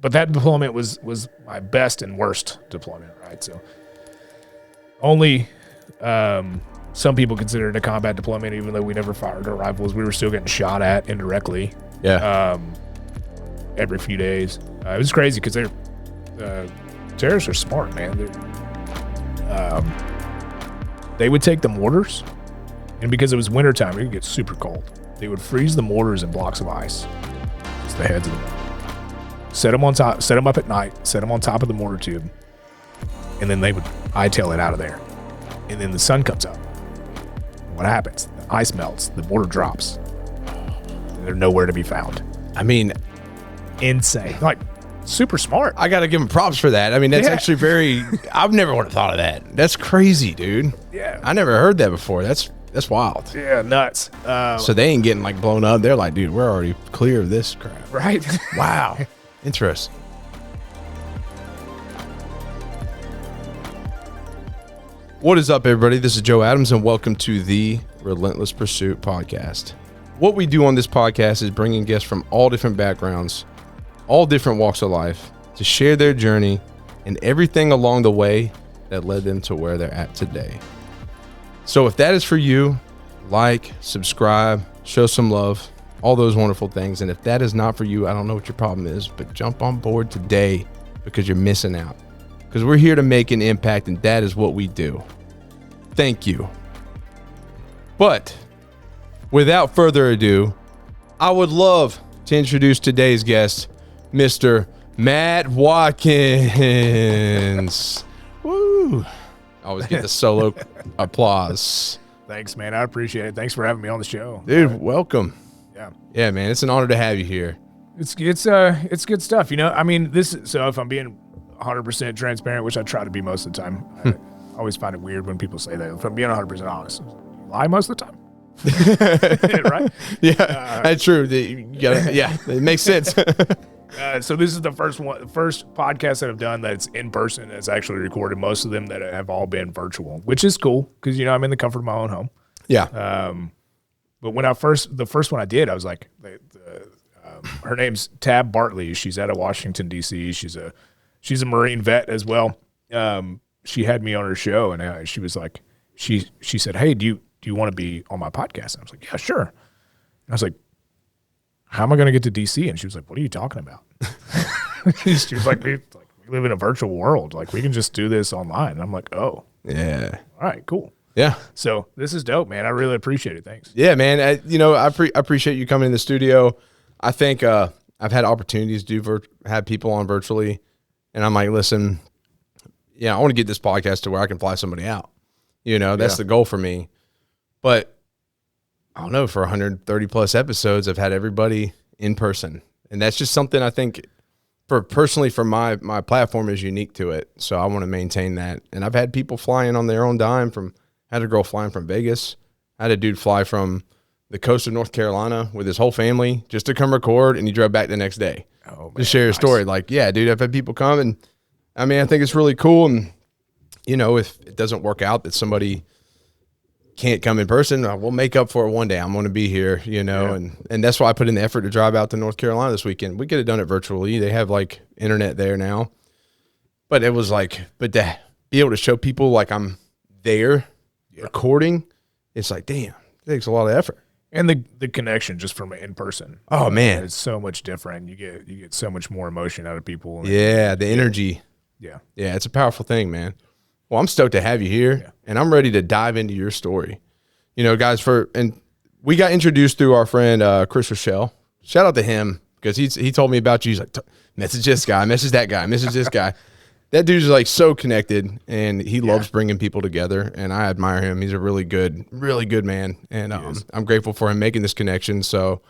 but that deployment was my best and worst deployment, right? So only some people consider it a combat deployment, even though we never fired our rifles. We were still getting shot at indirectly. Yeah. Every few days. It was crazy because terrorists are smart, man. They would take the mortars, and because it was wintertime, it would get super cold. They would freeze the mortars in blocks of ice. Just the heads of them. Set them on top, set them up at night, set them on top of the mortar tube, and then they would hightail it out of there. And then the sun comes up. What happens? The ice melts, the mortar drops. They're nowhere to be found. I mean, insane. Like, super smart. I got to give him props for that. I mean, that's actually very, I've never would have thought of that. That's crazy, dude. Yeah. I never heard that before. That's wild. Yeah, nuts. So they ain't getting like blown up. They're like, dude, we're already clear of this crap. Right. Wow. Interesting. What is up, everybody? This is Joe Adams, and welcome to the Relentless Pursuit podcast. What we do on this podcast is bringing guests from all different backgrounds, all different walks of life, to share their journey and everything along the way that led them to where they're at today. So if that is for you, like, subscribe, show some love, all those wonderful things. And if that is not for you, I don't know what your problem is, but jump on board today because you're missing out. Because we're here to make an impact, and that is what we do. Thank you. But without further ado, I would love to introduce today's guest, Mr. Matt Watkins. Woo! I always get the solo applause. Thanks, man. I appreciate it. Thanks for having me on the show. Dude, welcome. Yeah. Yeah, man. It's an honor to have you here. It's good stuff. You know, I mean, so if I'm being 100% transparent, which I try to be most of the time, I always find it weird when people say that. If I'm being 100% honest, you lie most of the time. Right? Yeah, that's true. Yeah, it makes sense. So this is the first podcast that I've done that's in person, that's actually recorded. Most of them that have all been virtual, which is cool because, you know, I'm in the comfort of my own home. Yeah. But when the first one I did, I was like, her name's Tab Bartley. She's out of Washington, D.C. She's a Marine vet as well. She had me on her show, and she was like, she said, "Hey, do you want to be on my podcast?" And I was like, "Yeah, sure." And I was like, "How am I going to get to D.C.?" And she was like, "What are you talking about?" She was like, we live in a virtual world. Like, we can just do this online. And I'm like, "Oh, yeah. All right, cool." Yeah. So this is dope, man. I really appreciate it. Thanks. Yeah, man. I appreciate you coming in the studio. I think I've had opportunities to have people on virtually, and I'm like, listen, I want to get this podcast to where I can fly somebody out. You know, that's the goal for me. But I don't know, for 130 plus episodes, I've had everybody in person, and that's just something I think for my platform is unique to it. So I want to maintain that. And I've had people flying on their own dime. Had a girl flying from Vegas. I had a dude fly from the coast of North Carolina with his whole family just to come record, and he drove back the next day to share his story. Like, yeah, dude, I've had people come, and I mean, I think it's really cool. And, you know, if it doesn't work out that somebody can't come in person, we'll make up for it one day. I'm going to be here, you know, and that's why I put in the effort to drive out to North Carolina this weekend. We could have done it virtually. They have like internet there now, but it was like, but to be able to show people like I'm there recording, it's like, damn, it takes a lot of effort. And the connection just from in person. Oh man, it's so much different. You get so much more emotion out of people. Yeah, the energy. Yeah, it's a powerful thing, man. Well, I'm stoked to have you here, and I'm ready to dive into your story. You know, guys, and we got introduced through our friend Chris Rochelle. Shout out to him because he told me about you. He's like, message this guy, message that guy, message this guy. That dude's like so connected, and he loves bringing people together, and I admire him. He's a really good man, and I'm grateful for him making this connection. So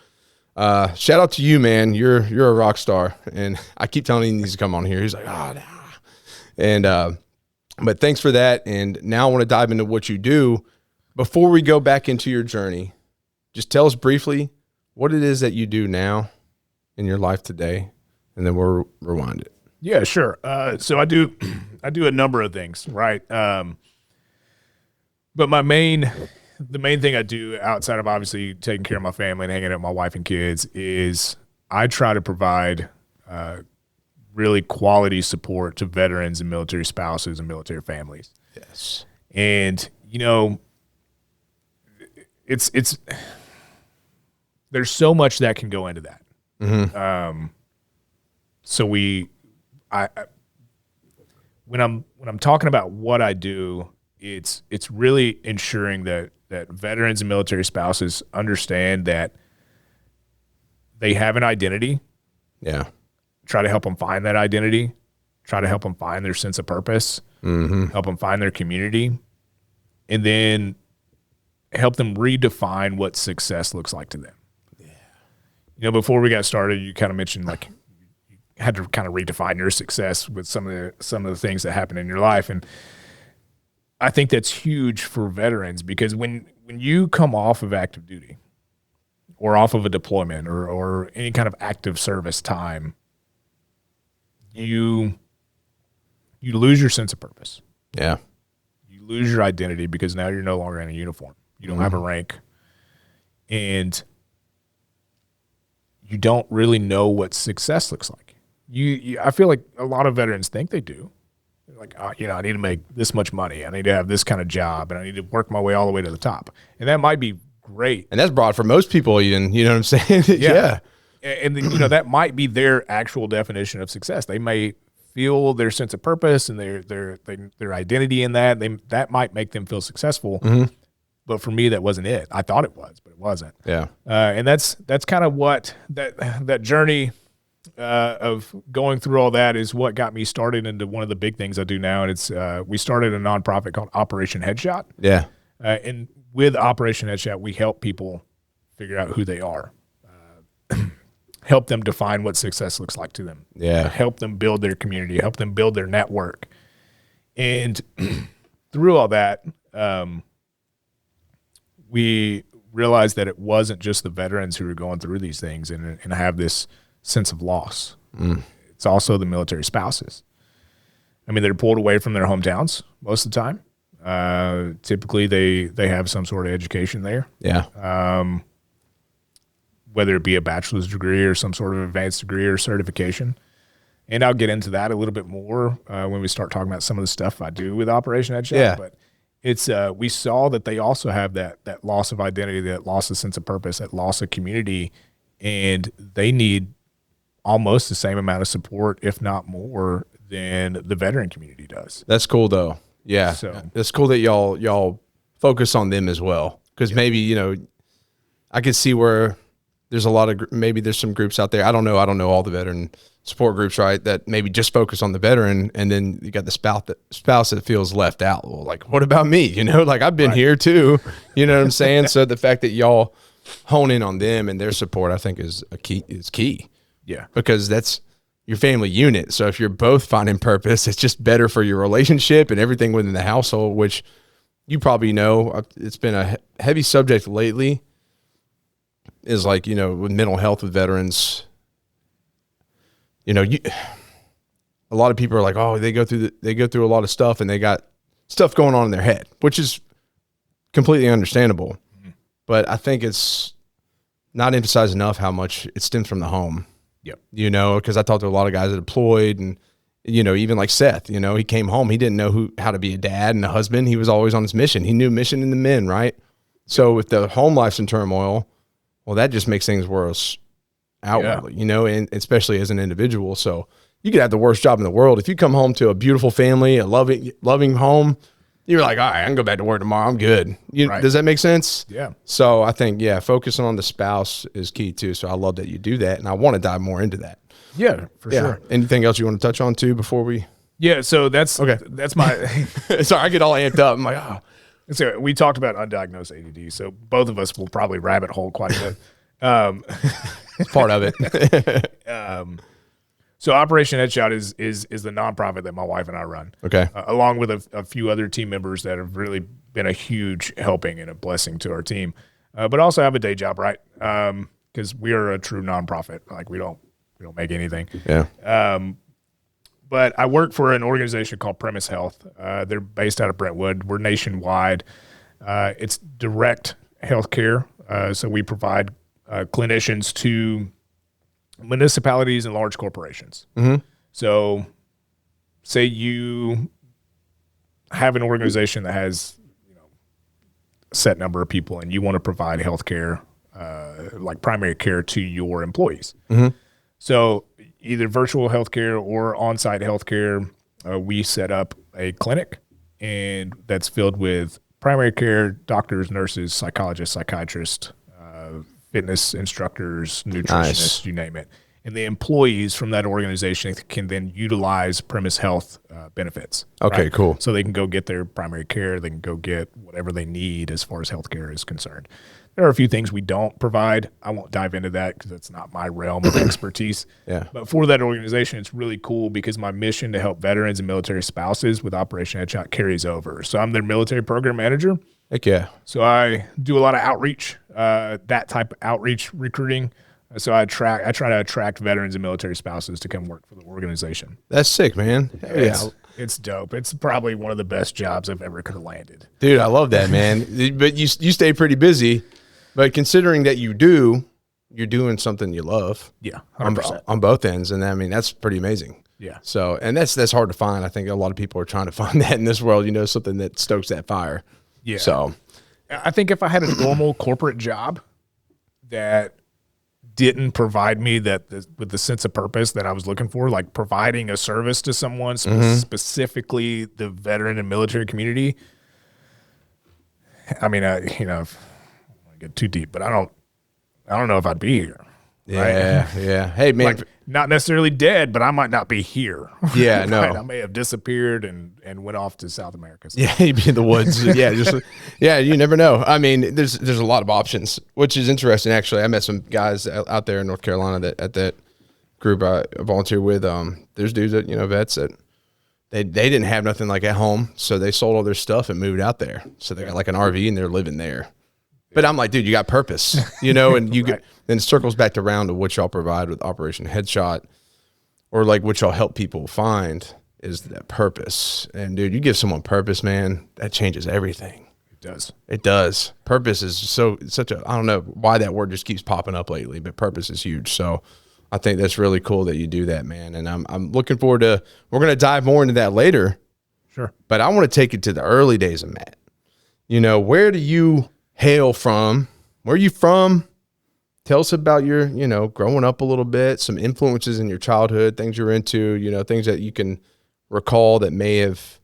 shout out to you, man. You're a rock star, and I keep telling him he needs to come on here. He's like, nah. And but thanks for that, and now I want to dive into what you do. Before we go back into your journey, just tell us briefly what it is that you do now in your life today, and then we'll rewind it. Yeah, sure. So I do a number of things, right? But the main thing I do outside of obviously taking care of my family and hanging out with my wife and kids is I try to provide really quality support to veterans and military spouses and military families. Yes. And, it's there's so much that can go into that. Mm-hmm. So when I'm talking about what I do, it's really ensuring that veterans and military spouses understand that they have an identity. Yeah. Try to help them find that identity. Try to help them find their sense of purpose. Mm-hmm. Help them find their community, and then help them redefine what success looks like to them. Yeah. Before we got started, you kind of mentioned like you had to kind of redefine your success with some of the things that happen in your life, and I think that's huge for veterans because when you come off of active duty or off of a deployment or any kind of active service time, you lose your sense of purpose. Yeah. You lose your identity because now you're no longer in a uniform. You don't have a rank. And you don't really know what success looks like. I feel like a lot of veterans think they do. They're like, I need to make this much money. I need to have this kind of job, and I need to work my way all the way to the top. And that might be great. And that's broad for most people, even, you know what I'm saying? Yeah. And that might be their actual definition of success. They may feel their sense of purpose and their identity in that. That might make them feel successful. Mm-hmm. But for me, that wasn't it. I thought it was, but it wasn't. Yeah. And that's kind of what that journey of going through all that is what got me started into one of the big things I do now. And it's we started a nonprofit called Operation Headshot. Yeah. And with Operation Headshot, we help people figure out who they are. Help them define what success looks like to them. Yeah. Help them build their community. Help them build their network. And through all that, we realized that it wasn't just the veterans who were going through these things and have this sense of loss. It's also the military spouses. I mean, they're pulled away from their hometowns most of the time. Typically, they have some sort of education there. Yeah. Whether it be a bachelor's degree or some sort of advanced degree or certification. And I'll get into that a little bit more when we start talking about some of the stuff I do with Operation Headshot. Yeah. But it's we saw that they also have that loss of identity, that loss of sense of purpose, that loss of community, and they need almost the same amount of support, if not more, than the veteran community does. That's cool, though. Yeah. So it's cool that y'all focus on them as well. Because maybe, I could see where there's a lot of, maybe there's some groups out there. I don't know all the veteran support groups, right, that maybe just focus on the veteran, and then you got the spouse that feels left out. Well, like, what about me? Like, I've been here too. You know what I'm saying? So the fact that y'all hone in on them and their support, I think is key. Yeah. Because that's your family unit. So if you're both finding purpose, it's just better for your relationship and everything within the household, which you probably know. It's been a heavy subject lately, is like, with mental health with veterans. A lot of people are like, oh, they go through a lot of stuff and they got stuff going on in their head, which is completely understandable. Mm-hmm. But I think it's not emphasized enough how much it stems from the home. Yep. Because I talked to a lot of guys that deployed, and even like Seth, he came home, he didn't know how to be a dad and a husband. He was always on his mission. He knew mission in the men, right? So if the home life's in turmoil, well, that just makes things worse outwardly, and especially as an individual. So you could have the worst job in the world. If you come home to a beautiful family, a loving home, you're like, all right, I can go back to work tomorrow. I'm good. Right. Does that make sense? Yeah. So I think, focusing on the spouse is key too. So I love that you do that, and I want to dive more into that. Yeah, for sure. Anything else you want to touch on too before we? Yeah. So that's okay. That's my. Sorry, I get all amped up. I'm like, oh. So we talked about undiagnosed ADD. So both of us will probably rabbit hole quite a bit. Part of it. So Operation Headshot is the nonprofit that my wife and I run. Okay. Along with a few other team members that have really been a huge helping and a blessing to our team. But also have a day job, right? Because we are a true nonprofit. Like we don't make anything. Yeah. But I work for an organization called Premise Health. They're based out of Brentwood. We're nationwide. It's direct healthcare. So we provide clinicians to municipalities and large corporations. Mm-hmm. So say you have an organization that has a set number of people and you want to provide healthcare, like primary care to your employees. So either virtual healthcare or on-site healthcare, we set up a clinic and that's filled with primary care, doctors, nurses, psychologists, psychiatrists, fitness instructors, nutritionists, you name it. And the employees from that organization can then utilize Premise Health benefits. Okay, right? cool. So they can go get their primary care. They can go get whatever they need as far as healthcare is concerned. There are a few things we don't provide. I won't dive into that because it's not my realm of expertise. Yeah. But for that organization, it's really cool because my mission to help veterans and military spouses with Operation Headshot carries over. So I'm their military program manager. Heck yeah. So I do a lot of outreach, that type of outreach recruiting. So I try to attract veterans and military spouses to come work for the organization. That's sick, man. It's dope. It's probably one of the best jobs I've ever could have landed. Dude, I love that, man. But you stay pretty busy. But considering that you're doing something you love. Yeah, 100%. On both ends. And I mean, that's pretty amazing. Yeah. So, and that's hard to find. I think a lot of people are trying to find that in this world, something that stokes that fire. Yeah. So I think if I had a normal corporate job that didn't provide me with the sense of purpose that I was looking for, like providing a service to someone, specifically the veteran and military community. I mean, I don't get too deep, but I don't know if I'd be here. yeah, right? yeah. Hey, man, Like, not necessarily dead, but I might not be here. Yeah, no. Right? I may have disappeared and went off to South America. yeah, you'd be in the woods. Yeah, you never know. I mean, there's a lot of options, which is interesting. Actually, I met some guys out there in North Carolina at that group I volunteer with. There's dudes that vets that they didn't have nothing like at home, so they sold all their stuff and moved out there. So they got like an RV and they're living there. But I'm like, dude, you got purpose, and you get, then it circles back around to what y'all provide with Operation Headshot, or like what y'all help people find is that purpose. And dude, you give someone purpose, man, that changes everything. It does. It does. Purpose is such a, I don't know why that word just keeps popping up lately, but purpose is huge. So I think that's really cool that you do that, man. And I'm looking forward to, we're going to dive more into that later. Sure. But I want to take it to the early days of Matt. Where do you hail from? Where are you from? Tell us about your, growing up a little bit, some influences in your childhood, things you're into, things that you can recall that may have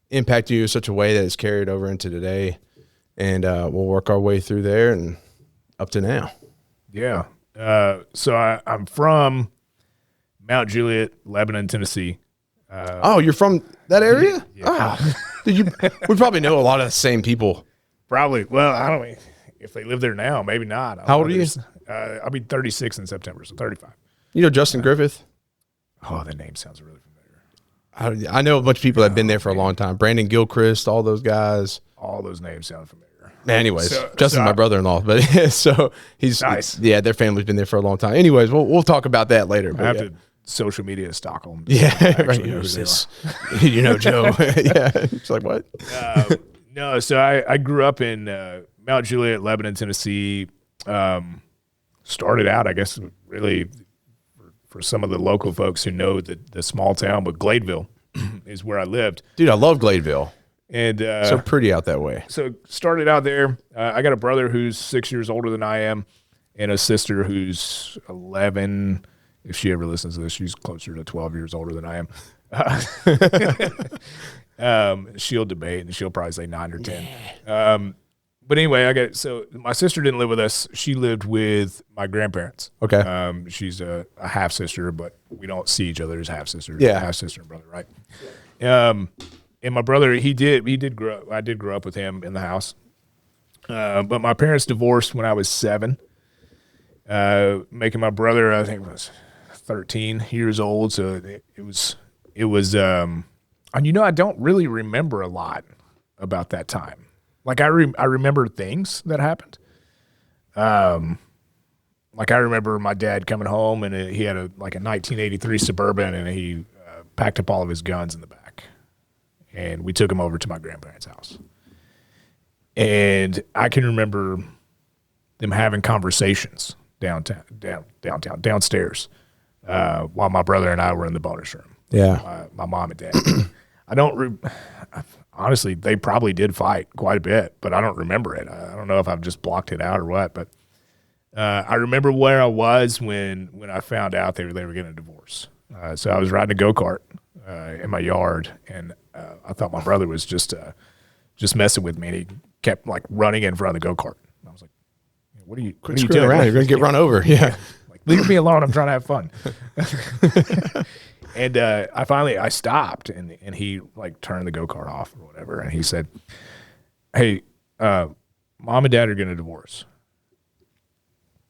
impacted you in such a way that it's carried over into today. And we'll work our way through there and up to now. Yeah. So I'm from Mount Juliet, Lebanon, Tennessee. Oh, you're from that area? Yeah. Oh, we probably know a lot of the same people. Probably. Well, I don't know if they live there now. Maybe not. How old are you? I'll be 36 in September, so 35. Justin Griffith? Oh, that name sounds really familiar. I know a bunch of people that have been there for a long time. Brandon Gilchrist, all those guys. All those names sound familiar. Anyways, Justin's my brother-in-law, but so he's nice. Yeah, their family's been there for a long time. Anyways, we'll talk about that later. I have to social media stalk them. Yeah, Actually right. know who they are. Joe. Yeah, it's like what? No, so I grew up in Mount Juliet, Lebanon, Tennessee. Started out, I guess, really for some of the local folks who know the small town, but Gladeville is where I lived. Dude, I love Gladeville. And so pretty out that way. So started out there. I got a brother who's 6 years older than I am, and a sister who's 11. If she ever listens to this, she's closer to 12 years older than I am. She'll debate, and she'll probably say 9 or 10. But anyway, so my sister didn't live with us. She lived with my grandparents. Okay. She's a half sister, but we don't see each other as half sisters. Yeah. Half sister and brother, right? And my brother, he did grow up. I did grow up with him in the house. But my parents divorced when I was 7, making my brother, I think, was 13 years old. So it was, and I don't really remember a lot about that time. Like I remember things that happened. Like I remember my dad coming home and he had a 1983 Suburban, and he packed up all of his guns in the back, and we took him over to my grandparents' house. And I can remember them having conversations downstairs, while my brother and I were in the bonus room. my mom and dad. I don't honestly, they probably did fight quite a bit, but I don't remember it. I don't know if I've just blocked it out or what, but I remember where I was when I found out they were getting a divorce. So I was riding a go-kart in my yard, and I thought my brother was just messing with me, and he kept like running in front of the go-kart. And I was like, what are you doing around? You're going to get run over. Yeah. Like, leave me alone. I'm trying to have fun. And I stopped, and he like turned the go-kart off or whatever. And he said, hey, mom and dad are getting a divorce.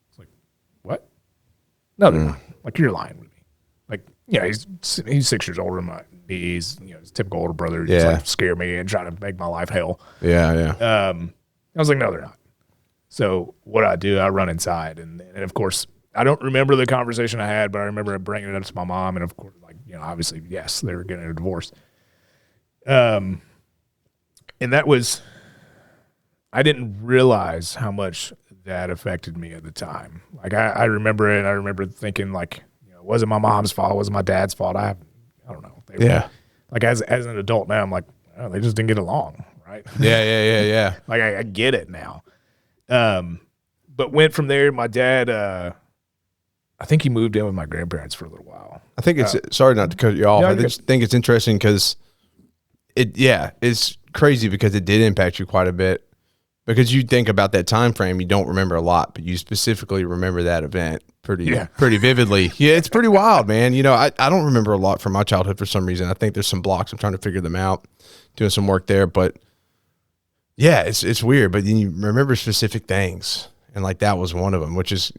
It's like, what? No, they're not. Like, you're lying with me. Like, yeah, he's 6 years older than me. He's, his typical older brother, just like scare me and try to make my life hell. Yeah. I was like, no, they're not. So what I do, I run inside, and of course, I don't remember the conversation I had, but I remember bringing it up to my mom, and of course, like, obviously, yes, they were getting a divorce. And that was, I didn't realize how much that affected me at the time. Like, I remember it, and I remember thinking, like, it wasn't my mom's fault, it wasn't my dad's fault. I don't know. Like, as an adult now, I'm like, oh, they just didn't get along, right? Yeah. Like, I get it now. But went from there. My dad, I think he moved in with my grandparents for a little while. I think it's, sorry not to cut you off. I just think it's interesting because it's crazy because it did impact you quite a bit. Because you think about that time frame, you don't remember a lot, but you specifically remember that event pretty vividly. Yeah, it's pretty wild, man. I don't remember a lot from my childhood for some reason. I think there's some blocks. I'm trying to figure them out, doing some work there. But yeah, it's weird. But then you remember specific things, and like that was one of them, which is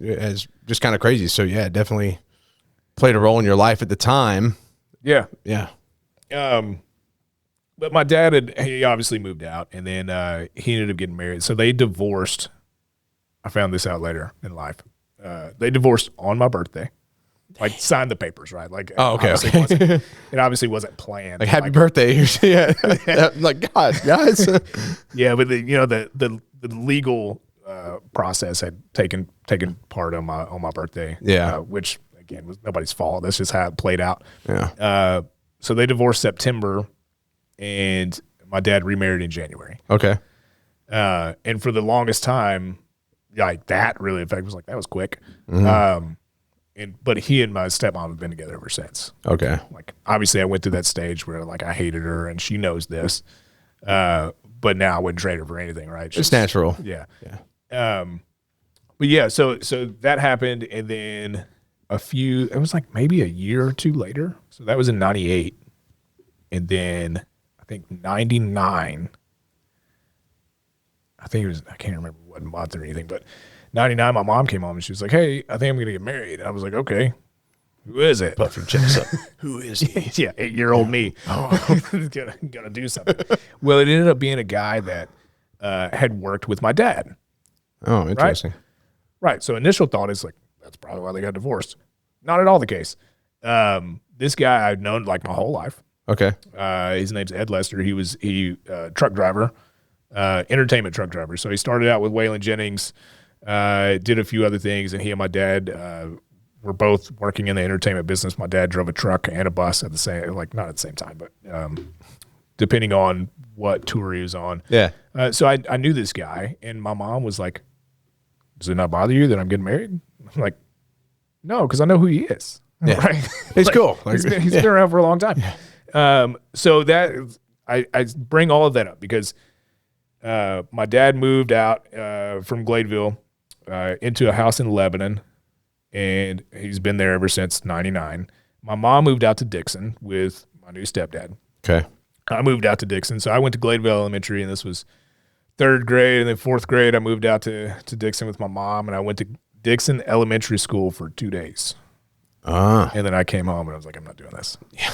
just kind of crazy. So yeah, it definitely played a role in your life at the time. Yeah. But my dad he obviously moved out, and then he ended up getting married. So they divorced. I found this out later in life. They divorced on my birthday. Like, signed the papers, right? Like, oh, okay. It obviously wasn't planned. Like, happy birthday. Yeah. Like, God, guys. Yeah, but the legal process had taken part on my birthday. Yeah. Which again was nobody's fault. That's just how it played out. Yeah. So they divorced September, and my dad remarried in January. Okay. And for the longest time, like, that really affected, was like, that was quick. Mm-hmm. But he and my stepmom have been together ever since. Okay. Like, obviously I went through that stage where, like, I hated her, and she knows this. But now I wouldn't trade her for anything, right? It's natural. Yeah. But yeah, so that happened, and then it was like maybe a year or two later. So that was in 98. And then I think 99, I can't remember what month or anything, but 99, my mom came home and she was like, hey, I think I'm going to get married. I was like, okay, who is it? Puff your chest up. Who is he? Yeah, 8-year-old me. Gonna do something. Well, it ended up being a guy that had worked with my dad. Oh, interesting. Right. So initial thought is like, that's probably why they got divorced. Not at all the case. This guy I've known like my whole life. Okay. His name's Ed Lester. He truck driver, entertainment truck driver. So he started out with Waylon Jennings, did a few other things, and he and my dad were both working in the entertainment business. My dad drove a truck and a bus at the same, like, not at the same time, but depending on what tour he was on. Yeah. So I knew this guy, and my mom was like, does it not bother you that I'm getting married? I'm like, no, because I know who he is. Yeah. Right? It's cool. He's been around for a long time. Yeah. So that I bring all of that up because my dad moved out from Gladeville into a house in Lebanon, and he's been there ever since 99. My mom moved out to Dixon with my new stepdad. Okay. I moved out to Dixon. So I went to Gladeville Elementary, and this was 3rd grade. And then 4th grade, I moved out to Dixon with my mom, and I went to Dixon Elementary School for 2 days. And then I came home, and I was like, I'm not doing this. Yeah.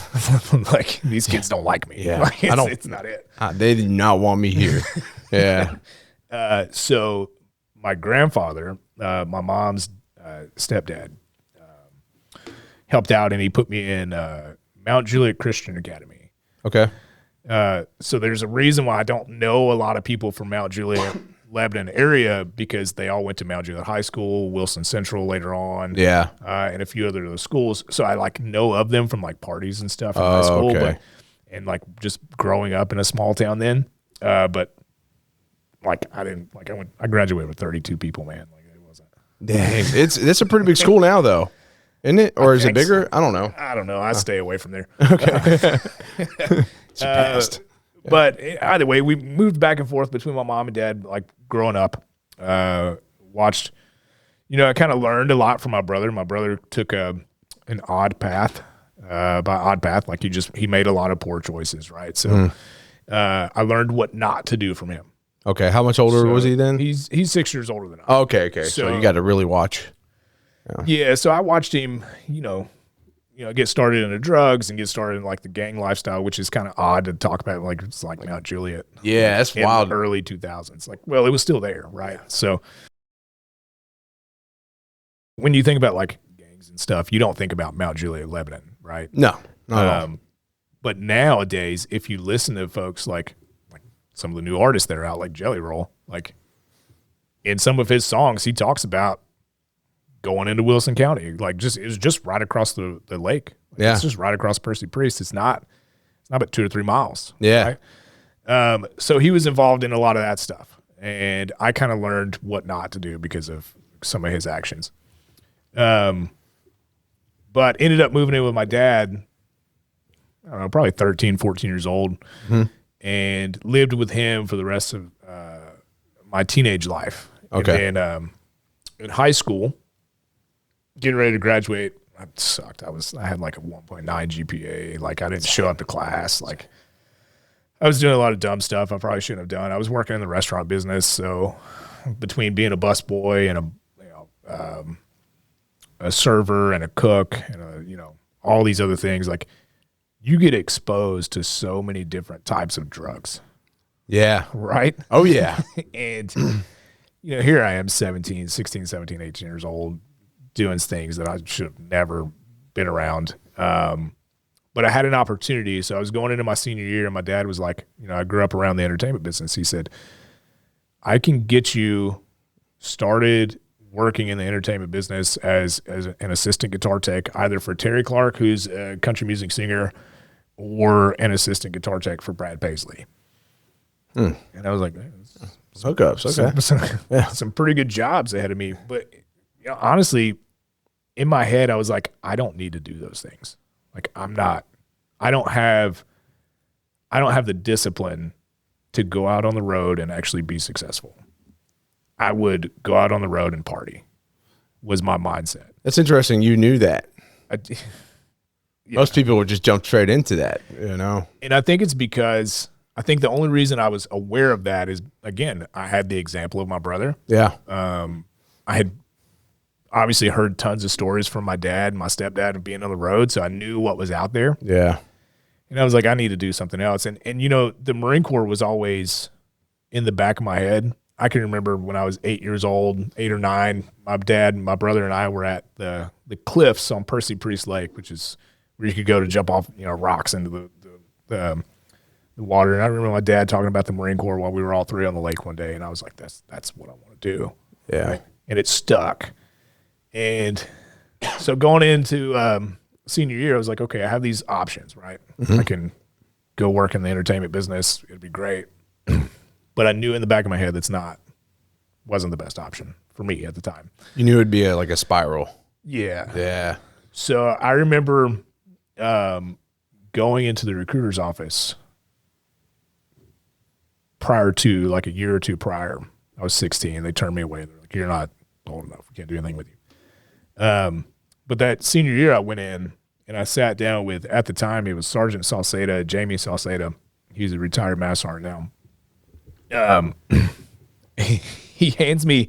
Like, these kids don't like me. Yeah. Like, it's not it. They did not want me here. Yeah. So my grandfather, my mom's stepdad, helped out, and he put me in Mount Juliet Christian Academy. Okay. So there's a reason why I don't know a lot of people from Mount Juliet Lebanon area because they all went to Mount Juliet High School, Wilson Central later on, and a few other schools. So I like know of them from like parties and stuff in high school, and like just growing up in a small town then. But like I graduated with 32 people, man. Like it wasn't. Dang, it's a pretty big school now though, isn't it? Or is it bigger? So. I don't know. I stay away from there. Okay. But either way, we moved back and forth between my mom and dad, like growing up. Watched, I kind of learned a lot from my brother. My brother took an odd path. By odd path, like he made a lot of poor choices, right? So I learned what not to do from him. Okay, how much older was he then? He's 6 years older than I. Oh, okay. So you got to really watch. Yeah, so I watched him, get started into drugs and get started in like the gang lifestyle, which is kind of odd to talk about. Like it's like Mount Juliet. Yeah, that's wild. Early 2000s. Like, well, it was still there, right? So when you think about like gangs and stuff, you don't think about Mount Juliet, Lebanon, right? No, not at all. But nowadays, if you listen to folks like some of the new artists that are out, like Jelly Roll, like in some of his songs, he talks about going into Wilson County, like it was just right across the lake. Like, it's just right across Percy Priest. It's not but 2 or 3 miles. Yeah. Right? So he was involved in a lot of that stuff, and I kind of learned what not to do because of some of his actions. But ended up moving in with my dad. I don't know, probably 13, 14 years old, and lived with him for the rest of my teenage life. Okay. And then in high school, getting ready to graduate, I sucked. I had like a 1.9 GPA. Like I didn't show up to class. Like I was doing a lot of dumb stuff I probably shouldn't have done. I was working in the restaurant business, so between being a busboy and a server and a cook and all these other things, like you get exposed to so many different types of drugs. Yeah. Right? Oh yeah. And here I am 16, 17, 18 years old, doing things that I should have never been around. But I had an opportunity. So I was going into my senior year, and my dad was like, I grew up around the entertainment business. He said, I can get you started working in the entertainment business as an assistant guitar tech, either for Terry Clark, who's a country music singer, or an assistant guitar tech for Brad Paisley. And I was like, hookups. Okay. Some pretty good jobs ahead of me. But honestly, in my head, I was like, I don't need to do those things. Like I don't have the discipline to go out on the road and actually be successful. I would go out on the road and party was my mindset. That's interesting. You knew that. Yeah. Most people would just jump straight into that, And I think it's because the only reason I was aware of that is, again, I had the example of my brother. Yeah. I had obviously heard tons of stories from my dad and my stepdad of being on the road, so I knew what was out there. Yeah. And I was like, I need to do something else. And the Marine Corps was always in the back of my head. I can remember when I was 8 years old, 8 or 9, my dad, my brother, and I were at the cliffs on Percy Priest Lake, which is where you could go to jump off, rocks into the water. And I remember my dad talking about the Marine Corps while we were all three on the lake one day, and I was like, that's what I want to do. Yeah. Right? And it stuck. And so going into senior year, I was like, okay, I have these options, right? I can go work in the entertainment business. It'd be great. But I knew in the back of my head wasn't the best option for me at the time. You knew it'd be like a spiral. Yeah. Yeah. So I remember going into the recruiter's office prior to, like a year or two prior. I was 16. They turned me away. They're like, you're not old enough. We can't do anything with you. But that senior year I went in and I sat down with, at the time, it was Sergeant Salceda, Jamie Salceda. He's a retired Master Sergeant now. He hands me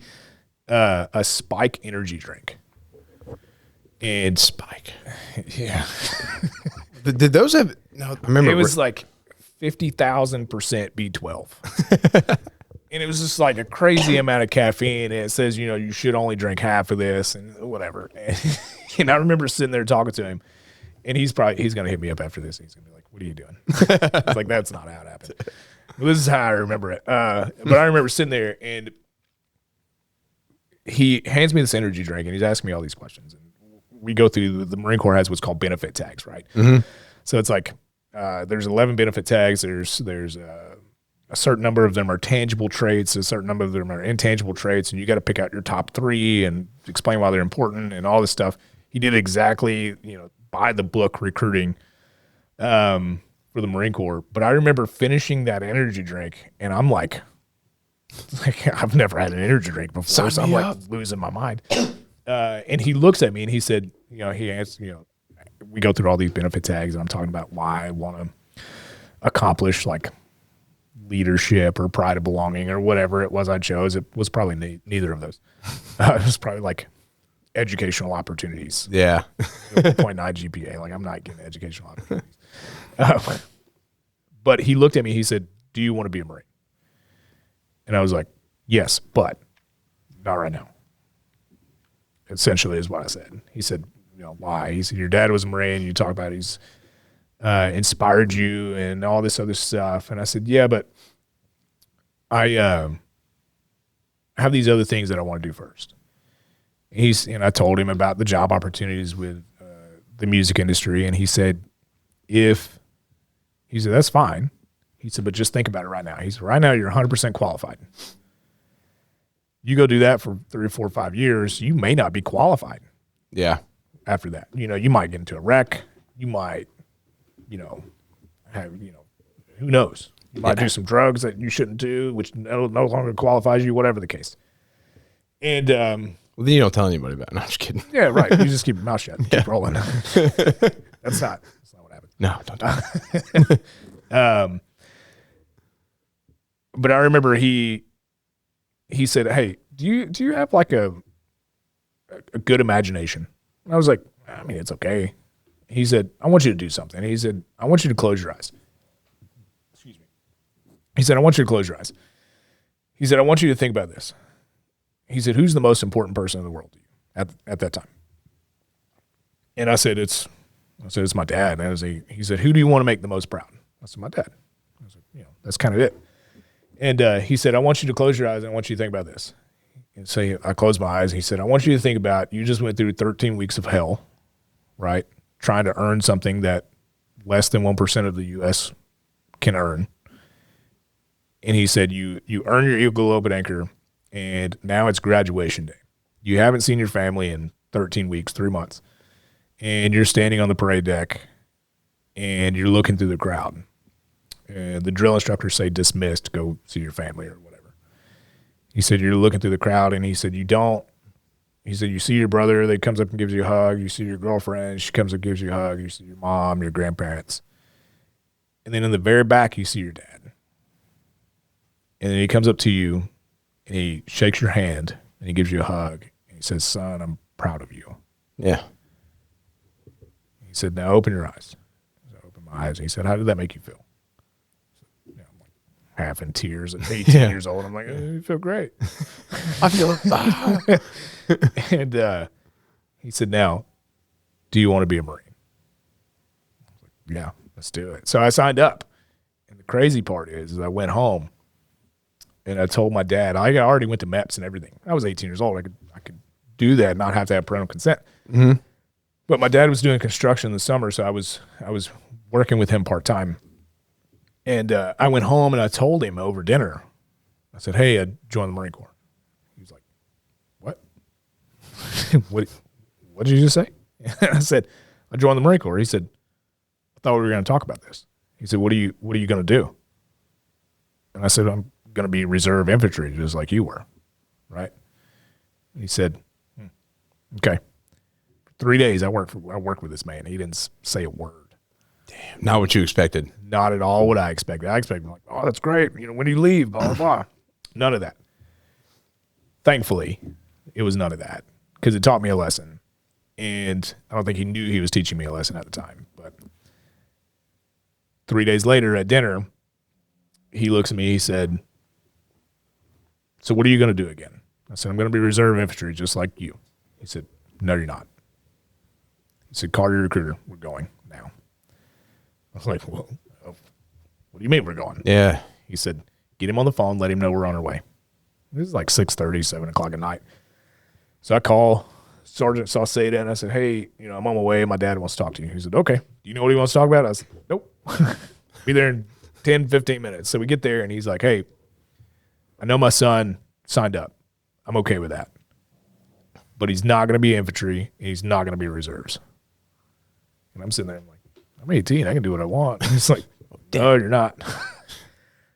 a Spike energy drink. And Spike. Yeah. Did those have, no, I remember. It was like 50,000% B12. And it was just like a crazy amount of caffeine. And it says, you should only drink half of this and whatever. And I remember sitting there talking to him, and he's going to hit me up after this. He's going to be like, what are you doing? It's like, that's not how it happened. This is how I remember it. But I remember sitting there, and he hands me this energy drink, and he's asking me all these questions. And we go through, the Marine Corps has what's called benefit tags, right? Mm-hmm. So it's like there's 11 benefit tags. There's a certain number of them are tangible traits. A certain number of them are intangible traits, and you got to pick out your top 3 and explain why they're important and all this stuff. He did exactly, by the book recruiting for the Marine Corps. But I remember finishing that energy drink, and I'm like I've never had an energy drink before, so I'm like losing my mind. And he looks at me and he said, he asked, we go through all these benefit tags, and I'm talking about why I want to accomplish like leadership or pride of belonging or whatever it was I chose. It was probably neither of those. It was probably like educational opportunities. Yeah. 0.9 GPA. Like, I'm not getting educational opportunities. But he looked at me, he said, do you want to be a Marine? And I was like, yes, but not right now. Essentially is what I said. He said, why? He said, your dad was a Marine. You talk about he's inspired you and all this other stuff. And I said, yeah, but I have these other things that I want to do first. And I told him about the job opportunities with the music industry. And he said, that's fine. He said, but just think about it right now. He said, right now you're 100% qualified. You go do that for 3 or 4 or 5 years, you may not be qualified. Yeah. After that, you might get into a wreck. You might, have, who knows? You might do some drugs that you shouldn't do, which no longer qualifies you, whatever the case. And well, then you don't tell anybody about it. No, I'm just kidding. Yeah, right. You just keep your mouth shut and keep rolling. That's not what happened. No, don't do that. But I remember he said, hey, do you have like a good imagination? And I was like, I mean, it's okay. He said, I want you to do something. He said, I want you to close your eyes. Excuse me. He said, I want you to close your eyes. He said, I want you to think about this. He said, who's the most important person in the world to you at that time? And I said, it's my dad. And he said, who do you want to make the most proud? I said, my dad. I said, that's kind of it. And he said, I want you to close your eyes and I want you to think about this. And so I closed my eyes. He said, I want you to think about, you just went through 13 weeks of hell, right? Trying to earn something that less than 1% of the U.S. can earn. And he said, you earn your Eagle Globe at Anchor, and now it's graduation day. You haven't seen your family in 13 weeks, 3 months. And you're standing on the parade deck, and you're looking through the crowd. And the drill instructors say, dismissed, go see your family or whatever. He said, you're looking through the crowd, and he said, he said, you see your brother, they comes up and gives you a hug. You see your girlfriend, she comes up and gives you a hug. You see your mom, your grandparents. And then in the very back, you see your dad. And then he comes up to you, and he shakes your hand, and he gives you a hug. And he says, son, I'm proud of you. Yeah. He said, now open your eyes. So I opened my eyes, and he said, how did that make you feel? I'm like half in tears at 18 years old. I'm like, you feel great. I feel it. And he said, now, do you want to be a Marine? I was like, yeah, let's do it. So I signed up. And the crazy part is I went home and I told my dad, I already went to MEPS and everything. I was 18 years old. I could do that and not have to have parental consent. Mm-hmm. But my dad was doing construction in the summer, so I was working with him part-time. And I went home and I told him over dinner. I said, hey, I joined the Marine Corps. He was like, what? What did you just say? I said, I joined the Marine Corps. He said, I thought we were going to talk about this. He said, what are you going to do? And I said, I'm going to be reserve infantry, just like you were, right? And he said, okay. For 3 days, I worked with this man. He didn't say a word. Damn, not what you expected. Not at all what I expected. I expected, like, oh, that's great. When do you leave? Blah, blah, blah. None of that. Thankfully, it was none of that because it taught me a lesson. And I don't think he knew he was teaching me a lesson at the time. But 3 days later at dinner, he looks at me. He said, so what are you going to do again? I said, I'm going to be reserve infantry just like you. He said, no, you're not. He said, call your recruiter. We're going now. I was like, well, what do you mean we're going? Yeah. He said, get him on the phone, let him know we're on our way. This is like 6:30, 7 o'clock at night. So I call Sergeant Sauceda and I said, hey, I'm on my way. My dad wants to talk to you. He said, okay. Do you know what he wants to talk about? I said, nope. Be there in 10, 15 minutes. So we get there and he's like, hey, I know my son signed up. I'm okay with that. But he's not going to be infantry and he's not going to be reserves. And I'm sitting there, I'm like, I'm 18. I can do what I want. And he's like, no, you're not.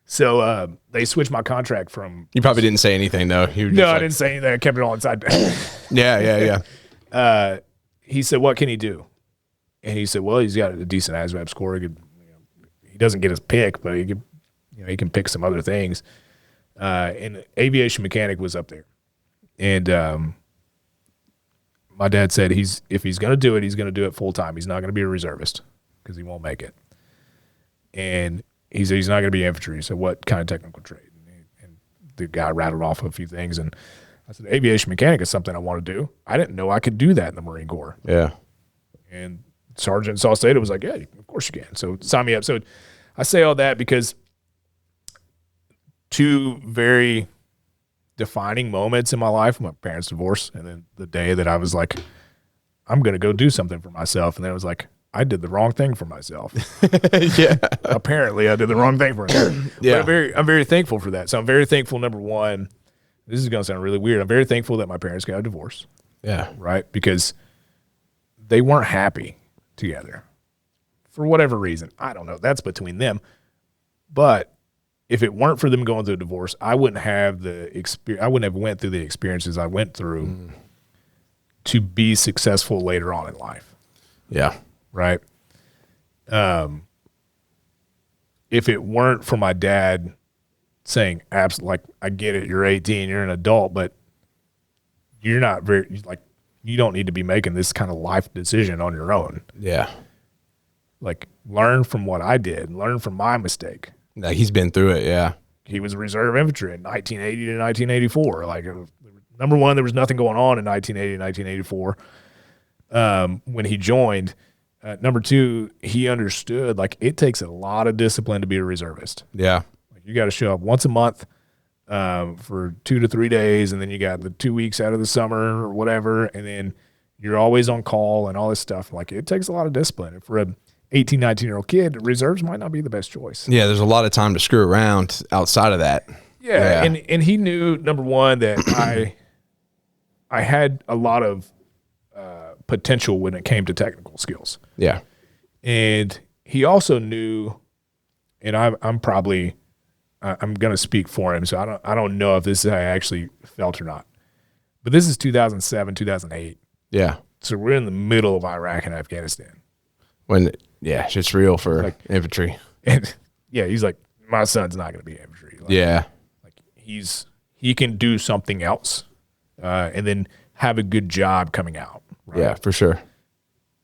So they switched my contract from. You probably didn't say anything, though. No, I didn't say anything. I kept it all inside. Yeah. He said, what can he do? And he said, well, he's got a decent ASVAB score. He doesn't get his pick, but he can pick some other things. And aviation mechanic was up there. And my dad said if he's going to do it, he's going to do it full time. He's not going to be a reservist because he won't make it. And he said he's not going to be infantry. So what kind of technical trade? And the guy rattled off a few things. And I said, aviation mechanic is something I want to do. I didn't know I could do that in the Marine Corps. Yeah. And Sergeant Sauceda was like, yeah, of course you can. So sign me up. So I say all that because two very defining moments in my life, my parents' divorce, and then the day that I was like, I'm going to go do something for myself. And then I was like, I did the wrong thing for myself. Yeah. Apparently I did the wrong thing for myself. Yeah. But I'm very thankful for that. So I'm very thankful, number one, this is going to sound really weird. I'm very thankful that my parents got a divorce. Yeah. Right? Because they weren't happy together for whatever reason. I don't know. That's between them. But if it weren't for them going through a divorce, I wouldn't have I wouldn't have went through the experiences I went through to be successful later on in life. Yeah. Right. If it weren't for my dad saying, like, I get it, you're 18, you're an adult, but you're not you don't need to be making this kind of life decision on your own. Yeah. Like, learn from what I did, learn from my mistake. Like, he's been through it. Yeah. He was reserve infantry in 1980 to 1984. Like, number one, there was nothing going on in 1980 and 1984 when he joined. Number two, he understood, like, it takes a lot of discipline to be a reservist. Yeah. Like, you got to show up once a month for 2 to 3 days, and then you got the 2 weeks out of the summer or whatever, and then you're always on call and all this stuff. Like, it takes a lot of discipline. And for a 18, 19-year-old kid, reserves might not be the best choice. Yeah, there's a lot of time to screw around outside of that. Yeah. And he knew, number one, that I had a lot of potential when it came to technical skills. Yeah. And he also knew, and I'm going to speak for him, so I don't know if this is how I actually felt or not. But this is 2007, 2008. Yeah. So we're in the middle of Iraq and Afghanistan. When, yeah, it's real for like, infantry. And yeah, he's like, my son's not going to be infantry. Like, yeah. Like, he can do something else and then have a good job coming out. Right? Yeah, for sure.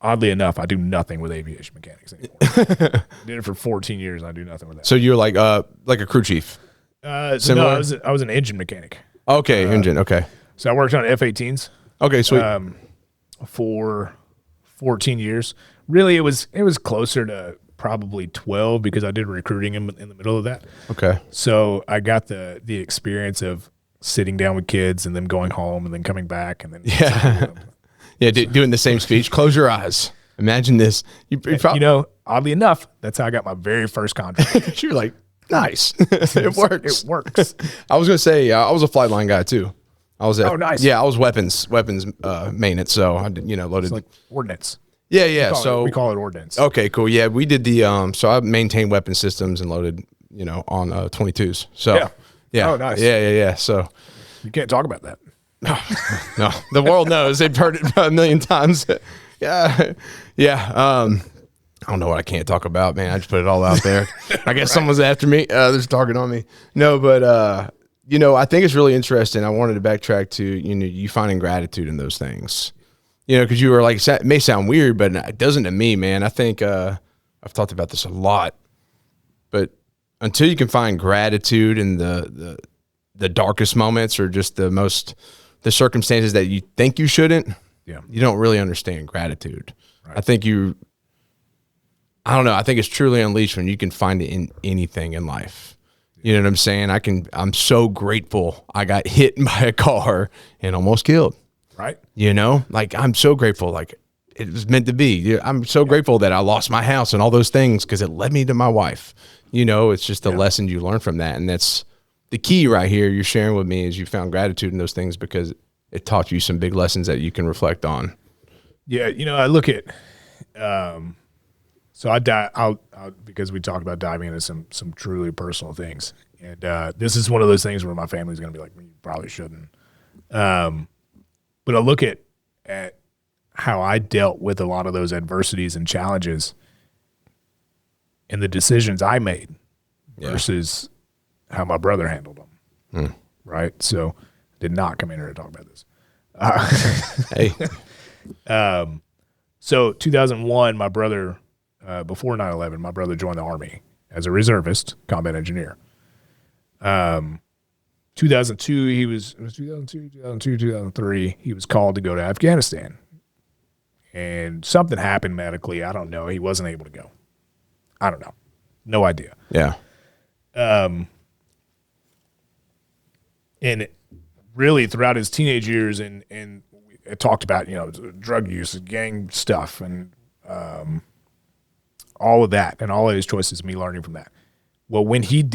Oddly enough, I do nothing with aviation mechanics anymore. I did it for 14 years. And I do nothing with that. So you're like a crew chief? So no, I was an engine mechanic. Okay, engine. Okay. So I worked on F-18s. Okay, sweet. For 14 years. Really, it was closer to probably 12 because I did recruiting in the middle of that. Okay. So I got the experience of sitting down with kids and then going home and then coming back and then doing the same speech. Close your eyes. Imagine this. Oddly enough, that's how I got my very first contract. You're like, nice. It works. It works. I was gonna say I was a flight line guy too. I was nice. Yeah, I was weapons maintenance. So I did, loaded it's like ordnance. Yeah. We call it ordnance. Okay, cool. Yeah, we did the so I maintained weapon systems and loaded on 22s. So yeah. Oh, nice. Yeah. So you can't talk about that. No, the world knows. They've heard it a million times. Yeah. I don't know what I can't talk about, man. I just put it all out there. I guess someone's after me. They're talking on me. No, but I think it's really interesting. I wanted to backtrack to you finding gratitude in those things. Because you were like, it may sound weird, but it doesn't to me, man. I think I've talked about this a lot, but until you can find gratitude in the darkest moments or just the circumstances that you think you shouldn't, you don't really understand gratitude. Right. I don't know. I think it's truly unleashed when you can find it in anything in life. You know what I'm saying? I'm so grateful I got hit by a car and almost killed. Right. You know, like I'm so grateful. Like it was meant to be. I'm so grateful that I lost my house and all those things because it led me to my wife. You know, it's just the lesson you learn from that. And that's the key right here you're sharing with me is you found gratitude in those things because it taught you some big lessons that you can reflect on. Yeah. You know, I look at, so I'll because we talked about diving into some truly personal things. And this is one of those things where my family's going to be like, you probably shouldn't. But I look at how I dealt with a lot of those adversities and challenges and the decisions I made versus how my brother handled them. Right. So did not come in here to talk about this. Hey. So 2001, my brother, before 9/11, my brother joined the Army as a reservist, combat engineer. 2002, he was 2003, he was called to go to Afghanistan. And something happened medically. I don't know. He wasn't able to go. I don't know. No idea. Yeah. And really throughout his teenage years and it talked about, drug use, gang stuff, and all of that, and all of his choices, me learning from that. Well, when he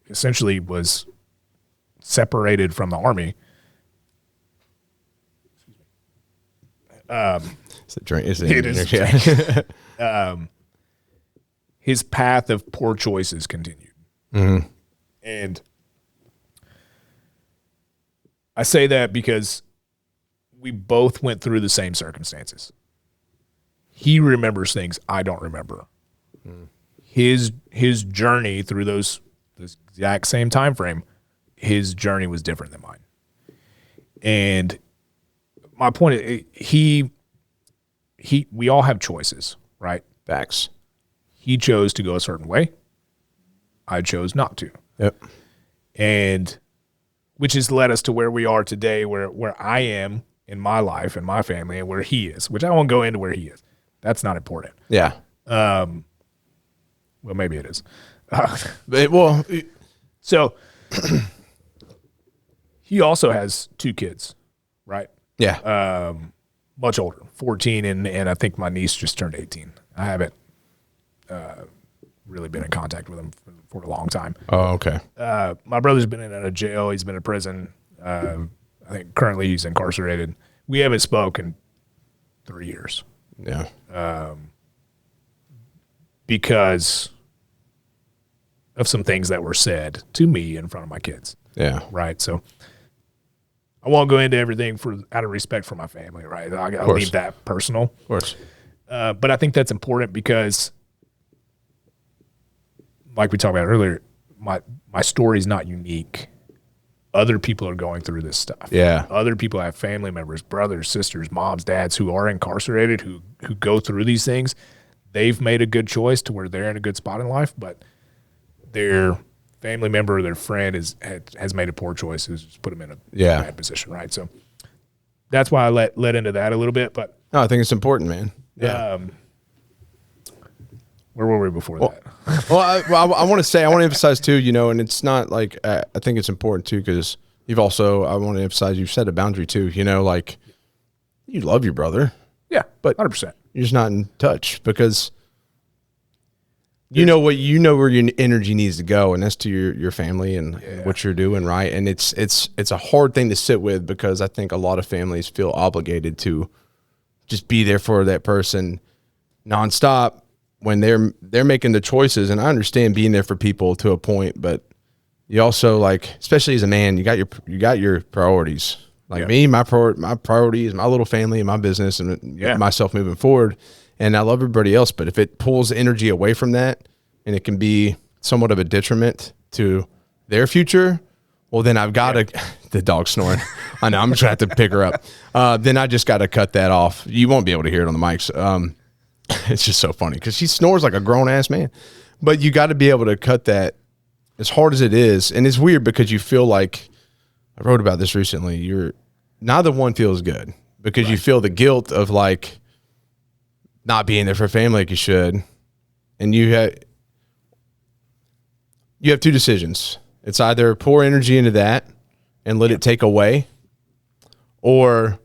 essentially was separated from the Army, It's a drink. it is his path of poor choices continued. Mm-hmm. And I say that because we both went through the same circumstances. He remembers things I don't remember. His journey through this exact same time frame, his journey was different than mine. And my point is, we all have choices, right? Facts. He chose to go a certain way. I chose not to. Yep. And which has led us to where we are today, where I am in my life and my family, and where he is, which I won't go into where he is. That's not important. Yeah. Well, maybe it is. So he also has 2 kids, right? Yeah. Much older, 14, and I think my niece just turned 18. I haven't really been in contact with him for a long time. Oh, okay. My brother's been in a jail. He's been in prison. I think currently he's incarcerated. We haven't spoken in 3 years. Yeah. Because of some things that were said to me in front of my kids. Yeah. Right. So I won't go into everything out of respect for my family. Right. I'll leave that personal. Of course. But I think that's important because, like we talked about earlier, my story is not unique. Other people are going through this stuff. Yeah. Other people have family members, brothers, sisters, moms, dads who are incarcerated, who go through these things. They've made a good choice to where they're in a good spot in life, but their family member or their friend has made a poor choice, who's put them in a bad position, right? So that's why I let into that a little bit. But no, I think it's important, man. Yeah. Where were we before that? Well, I want to emphasize too, and it's not like, I think it's important too, because I want to emphasize, you've set a boundary too, like you love your brother. Yeah, but 100%. You're just not in touch because where your energy needs to go, and that's to your family and what you're doing, right? And it's a hard thing to sit with because I think a lot of families feel obligated to just be there for that person nonstop when they're making the choices. And I understand being there for people to a point, but you also, especially as a man, you got your priorities. Me, my priority is my little family and my business and myself moving forward. And I love everybody else, but if it pulls energy away from that and it can be somewhat of a detriment to their future, well, then I've got to, the dog's snoring. I know, I'm just going to have to pick her up. Then I just got to cut that off. You won't be able to hear it on the mics. It's just so funny because she snores like a grown ass man, but you got to be able to cut that as hard as it is. And it's weird because you feel like, I wrote about this recently, neither one feels good because you feel the guilt of not being there for family like you should. And you have two decisions. It's either pour energy into that and let it take away, or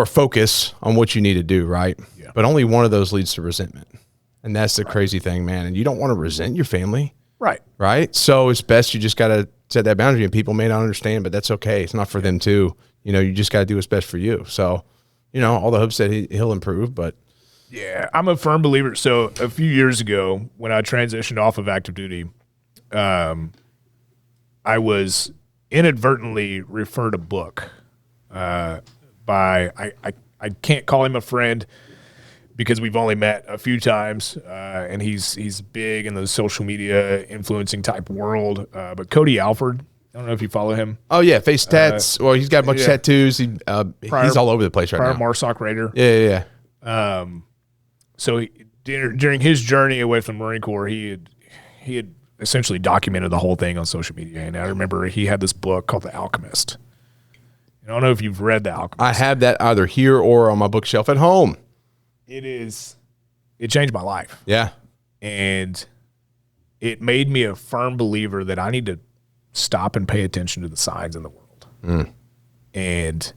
focus on what you need to do, right? Yeah. But only one of those leads to resentment. And that's the crazy thing, man. And you don't want to resent your family. Right. Right. So it's best you just got to set that boundary, and people may not understand, but that's okay. It's not for them too. You know, you just got to do what's best for you. So, you know, all the hopes that he'll improve, but. Yeah, I'm a firm believer. So a few years ago when I transitioned off of active duty, I was inadvertently referred a book by, I can't call him a friend because we've only met a few times, and he's big in the social media influencing type world. But Cody Alford, I don't know if you follow him. Oh yeah, face tats. Well, he's got a bunch of tattoos. He's all over the place right now. Marsoc Raider. Yeah. So during his journey away from the Marine Corps, he had essentially documented the whole thing on social media. And I remember he had this book called The Alchemist. I don't know if you've read The Alchemist. I have that either here or on my bookshelf at home. It changed my life. Yeah. And it made me a firm believer that I need to stop and pay attention to the signs in the world. And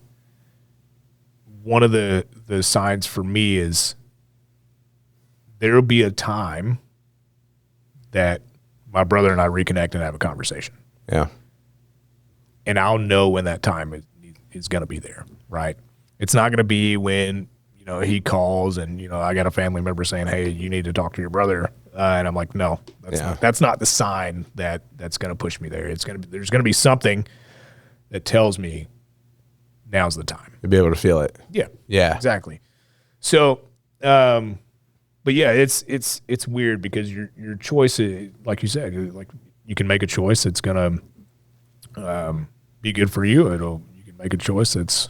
one of the signs for me is there will be a time that my brother and I reconnect and have a conversation. Yeah. And I'll know when that time is going to be there, right? It's not going to be when, you know, he calls and, you know, I got a family member saying, hey, you need to talk to your brother. And I'm like, no, that's not the sign that's going to push me there. There's going to be something that tells me now's the time. You'll be able to feel it. Yeah. Yeah. Exactly. So, but yeah, it's weird because your choice is, like you said, like you can make a choice that's gonna be good for you. You can make a choice that's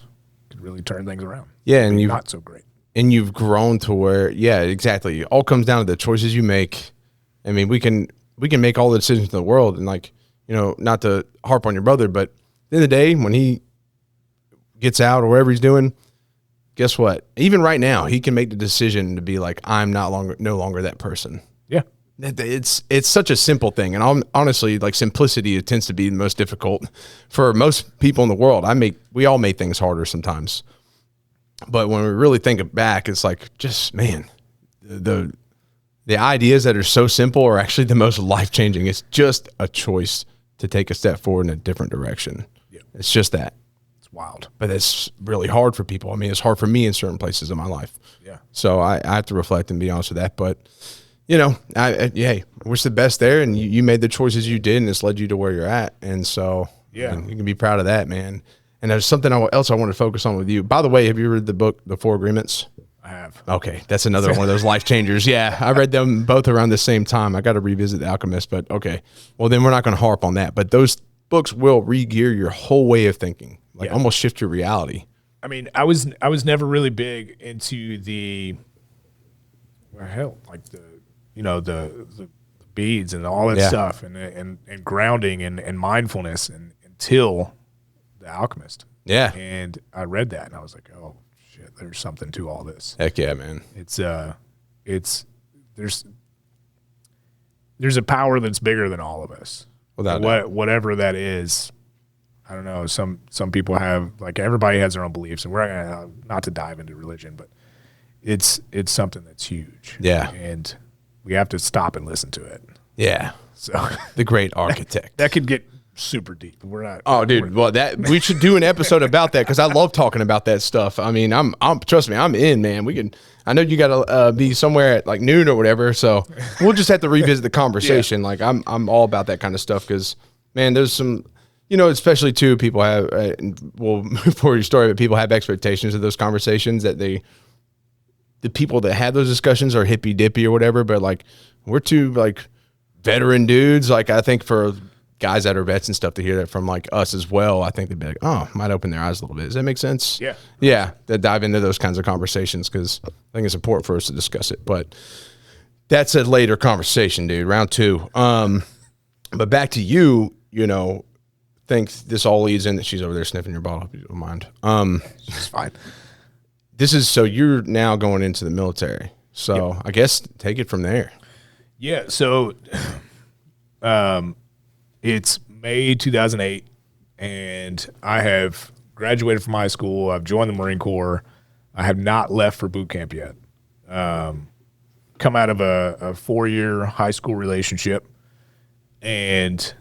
could really turn things around. Yeah, and not so great. And you've grown to where, yeah, exactly. It all comes down to the choices you make. I mean, we can make all the decisions in the world, and like, you know, not to harp on your brother, but at the end of the day, when he gets out or whatever he's doing, guess what? Even right now, he can make the decision to be like, I'm no longer that person. Yeah. It's such a simple thing. And honestly, like simplicity, it tends to be the most difficult for most people in the world. We all make things harder sometimes. But when we really think back, it's like, just, man, the ideas that are so simple are actually the most life-changing. It's just a choice to take a step forward in a different direction. Yeah. It's just that. Wild, but it's really hard for people. I mean, it's hard for me in certain places in my life. Yeah. So I have to reflect and be honest with that. But, you know, I wish the best there. And you made the choices you did, and it's led you to where you're at. And so, yeah, you can be proud of that, man. And there's something else I want to focus on with you. By the way, have you read the book, The Four Agreements? I have. Okay. That's another one of those life changers. Yeah. I read them both around the same time. I got to revisit The Alchemist, but okay. Well, then we're not going to harp on that. But those books will re-gear your whole way of thinking. Like almost shift your reality. I mean, I was never really big into the beads and all that stuff and grounding and mindfulness until The Alchemist. Yeah. And I read that and I was like, oh shit, there's something to all this. Heck yeah, man. There's a power that's bigger than all of us. Whatever that is. I don't know. Some people have, like, everybody has their own beliefs, and we're not to dive into religion, but it's something that's huge. Yeah. And we have to stop and listen to it. Yeah. So the great architect. That could get super deep. We're not. Oh, dude. Well, we should do an episode about that because I love talking about that stuff. I mean, I'm trust me, I'm in, man. I know you got to be somewhere at like noon or whatever, so we'll just have to revisit the conversation. Yeah. Like I'm all about that kind of stuff because, man, there's some. You know, especially too, people have, we'll move forward your story, but people have expectations of those conversations that the people that have those discussions are hippy dippy or whatever, but like, we're two like veteran dudes. Like, I think for guys that are vets and stuff to hear that from like us as well, I think they'd be like, oh, might open their eyes a little bit. Does that make sense? Yeah. Yeah. To dive into those kinds of conversations because I think it's important for us to discuss it, but that's a later conversation, dude. Round 2. But back to you, you know, think this all leads in that she's over there sniffing your bottle, if you don't mind. It's fine. This is, so you're now going into the military. So I guess take it from there. Yeah. So, it's May 2008, and I have graduated from high school. I've joined the Marine Corps. I have not left for boot camp yet. Come out of a 4-year high school relationship, and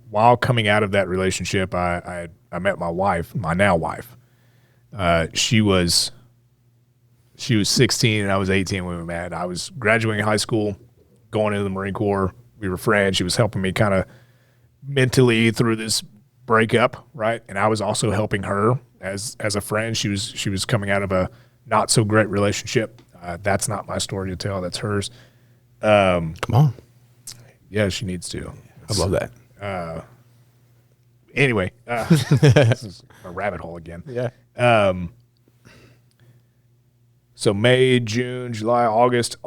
while coming out of that relationship, I met my wife, my now wife. She was 16 and I was 18 when we met. I was graduating high school, going into the Marine Corps. We were friends. She was helping me kind of mentally through this breakup, right? And I was also helping her as a friend. She was coming out of a not so great relationship. That's not my story to tell. That's hers. Come on. Yeah, she needs to. I love that. Anyway, this is a rabbit hole again. Yeah. So May, June, July, August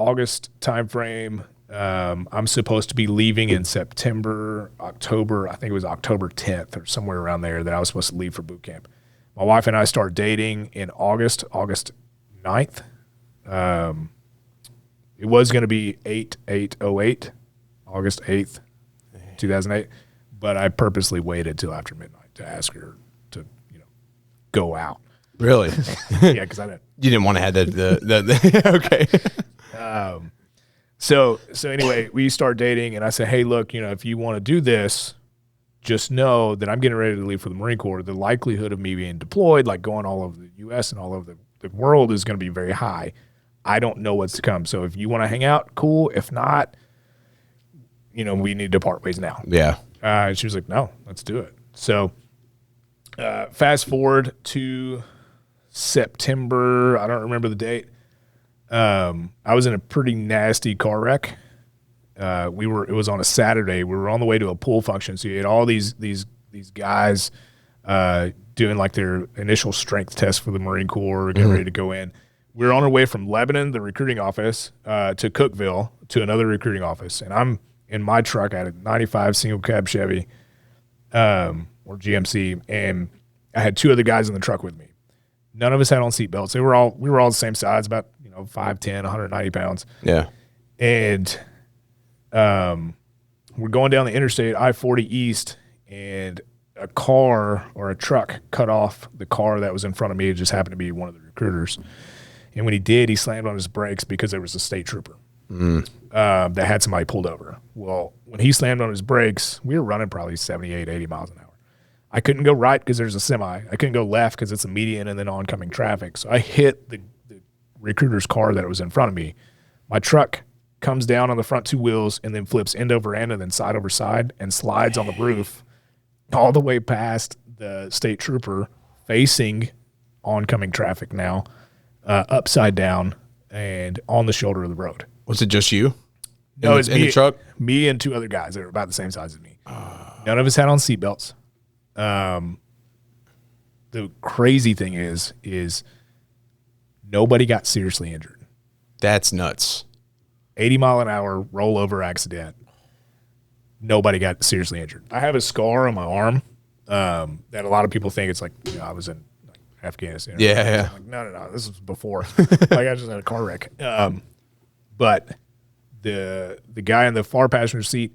timeframe. I'm supposed to be leaving in September, October. I think it was October 10th or somewhere around there that I was supposed to leave for boot camp. My wife and I start dating in August 9th. It was going to be 8/8/08, August 8th, 2008. But I purposely waited till after midnight to ask her to, go out. Really? Yeah, because I didn't. You didn't want to have the okay. So anyway, we start dating, and I said, hey, look, if you want to do this, just know that I'm getting ready to leave for the Marine Corps. The likelihood of me being deployed, like going all over the U.S. and all over the world, is going to be very high. I don't know what's to come. So if you want to hang out, cool. If not, we need to part ways now. Yeah. And she was like, no, let's do it. So fast forward to September. I don't remember the date. I was in a pretty nasty car wreck. It was on a Saturday. We were on the way to a pool function. So you had all these guys doing like their initial strength test for the Marine Corps, getting ready to go in. We were on our way from Lebanon, the recruiting office, to Cookeville, to another recruiting office. And I'm in my truck. I had a 95 single cab Chevy, or GMC, and I had 2 other guys in the truck with me. None of us had on seatbelts. We were all the same size, about 5'10", 190 pounds. Yeah. And we're going down the interstate, I-40 East, and a car or a truck cut off the car that was in front of me. It just happened to be one of the recruiters. And when he did, he slammed on his brakes because there was a state trooper that had somebody pulled over. Well, when he slammed on his brakes, we were running probably 78, 80 miles an hour. I couldn't go right because there's a semi. I couldn't go left because it's a median and then oncoming traffic. So I hit the recruiter's car that was in front of me. My truck comes down on the front 2 wheels and then flips end over end and then side over side and slides on the roof all the way past the state trooper, facing oncoming traffic now, upside down and on the shoulder of the road. Was it just you? No, it's in the truck? Me and 2 other guys that were about the same size as me. None of us had on seatbelts. The crazy thing is nobody got seriously injured. That's nuts. 80 mile an hour rollover accident. Nobody got seriously injured. I have a scar on my arm that a lot of people think it's like I was in Afghanistan. Yeah. I'm like, no. This was before. Like I just had a car wreck. But the guy in the far passenger seat,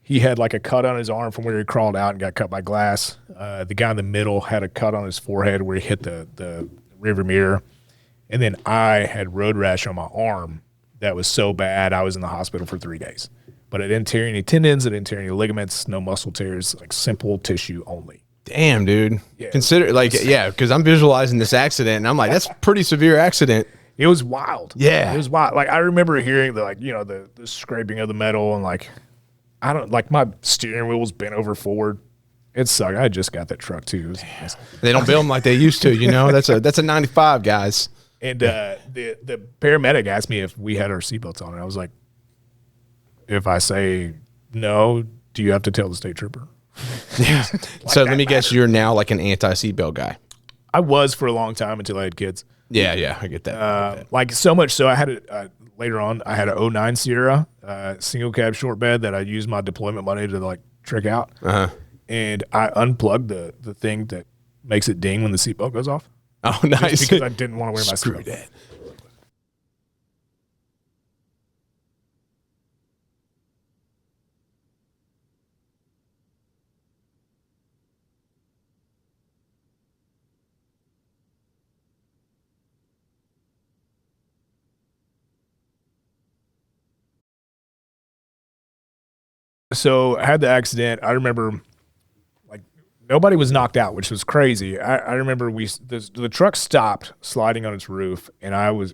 he had like a cut on his arm from where he crawled out and got cut by glass. The guy in the middle had a cut on his forehead where he hit the rearview mirror. And then I had road rash on my arm that was so bad I was in the hospital for 3 days. But I didn't tear any tendons, I didn't tear any ligaments, no muscle tears, like simple tissue only. Damn, dude. Yeah. Consider because I'm visualizing this accident and I'm like, that's a pretty severe accident. It was wild. Yeah. It was wild. Like I remember hearing the scraping of the metal and my steering wheel was bent over forward. It sucked. I just got that truck too. Nice. They don't build them like they used to, That's a 95, guys. And the paramedic asked me if we had our seatbelts on, and I was like, if I say no, do you have to tell the state trooper? Yeah. So let me guess, you're now like an anti-seatbelt guy. I was for a long time until I had kids. Yeah, I get that. Like so much so I had later on I had a 09 Sierra single cab short bed that I used my deployment money to like trick out. And I unplugged the thing that makes it ding when the seatbelt goes off. Oh, nice. Just because I didn't want to wear my seatbelt. So I had the accident. I remember like nobody was knocked out, which was crazy. I remember the truck stopped sliding on its roof, and I was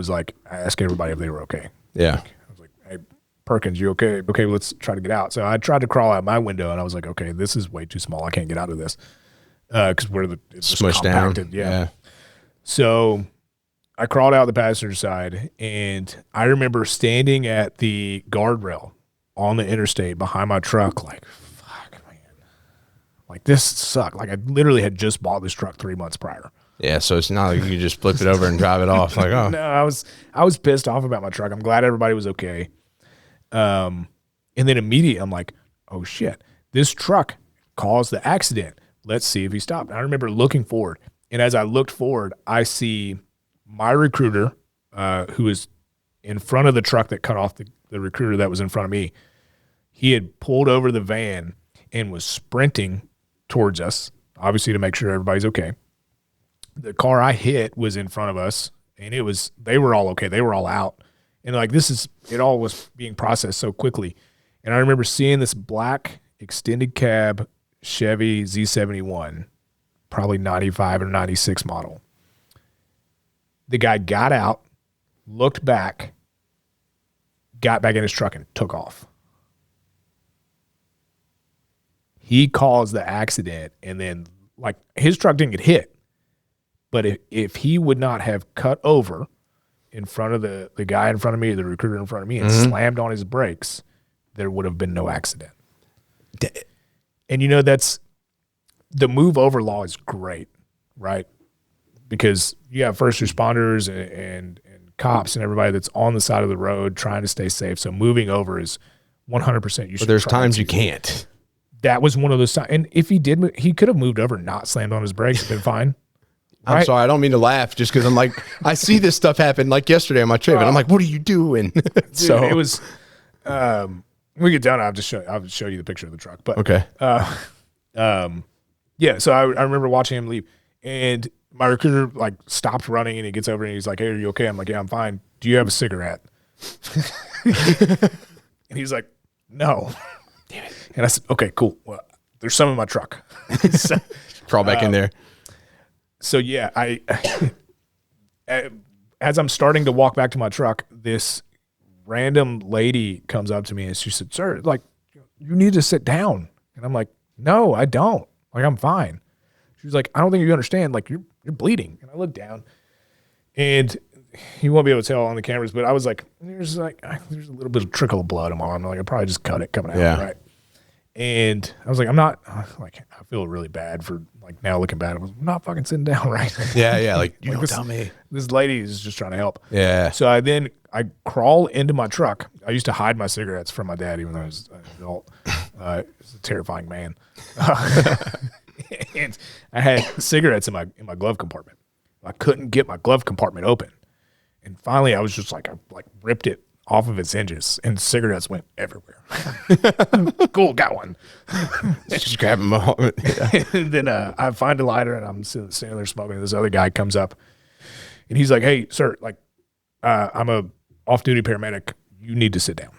like, I asked everybody if they were okay. Yeah. I was like, hey, Perkins, you okay? Okay, let's try to get out. So I tried to crawl out my window, and I was like, okay, this is way too small. I can't get out of this because it's just Smushed down. Yeah. So I crawled out the passenger side, and I remember standing at the guardrail on the interstate behind my truck, like, fuck, man. Like, this sucked. Like, I literally had just bought this truck 3 months prior. Yeah, so it's not like you could just flip it over and drive it off. Like, oh. No, I was pissed off about my truck. I'm glad everybody was okay. And then immediately I'm like, oh, shit. This truck caused the accident. Let's see if he stopped. And I remember looking forward. And as I looked forward, I see my recruiter, who is in front of the truck that cut off the recruiter that was in front of me. He had pulled over the van and was sprinting towards us, obviously to make sure everybody's okay. The car I hit was in front of us, and they were all okay. They were all out. And like, it all was being processed so quickly. And I remember seeing this black extended cab Chevy Z71, probably 95 or 96 model. The guy got out, looked back, got back in his truck, and took off. He caused the accident, and then, like, his truck didn't get hit. But if he would not have cut over in front of the guy in front of me, the recruiter in front of me, and slammed on his brakes, there would have been no accident. And, you know, that's the move over law is great, right? Because you have first responders and cops and everybody that's on the side of the road trying to stay safe. So moving over is 100%. You should. But there's times you can't. That was one of those times. And if he did, he could have moved over and not slammed on his brakes. Been fine. I'm sorry. I don't mean to laugh just because I'm like, I see this stuff happen like yesterday on my trip, and I'm like, what are you doing? Dude, so it was, when we get down, I'll show you the picture of the truck. But okay. Yeah. So I remember watching him leave, and my recruiter like stopped running, and he gets over and he's like, hey, are you okay? I'm like, yeah, I'm fine. Do you have a cigarette? And he's like, no. Damn it. And I said, okay, cool. Well, there's some in my truck. So, crawl back in there. So yeah, as I'm starting to walk back to my truck, this random lady comes up to me and she said, sir, like, you need to sit down. And I'm like, no, I don't. Like, I'm fine. She was like, I don't think you understand. Like, you're bleeding. And I looked down, and you won't be able to tell on the cameras, but I was like, there's a little bit of trickle of blood on my arm. Like, I probably just cut it coming out. Yeah. Right. And I was like, I feel really bad for, like, now looking bad. I'm not fucking sitting down, right? Yeah. Like, you don't tell me. This lady is just trying to help. Yeah. So I crawl into my truck. I used to hide my cigarettes from my dad, even though I was an adult. He's a terrifying man. And I had cigarettes in my glove compartment. I couldn't get my glove compartment open. And finally I was just like, I ripped it off of its hinges, and cigarettes went everywhere. Cool, got one. Just grab them all. And then I find a lighter, and I'm sitting there smoking. This other guy comes up, and he's like, hey, sir, like, I'm a off-duty paramedic. You need to sit down.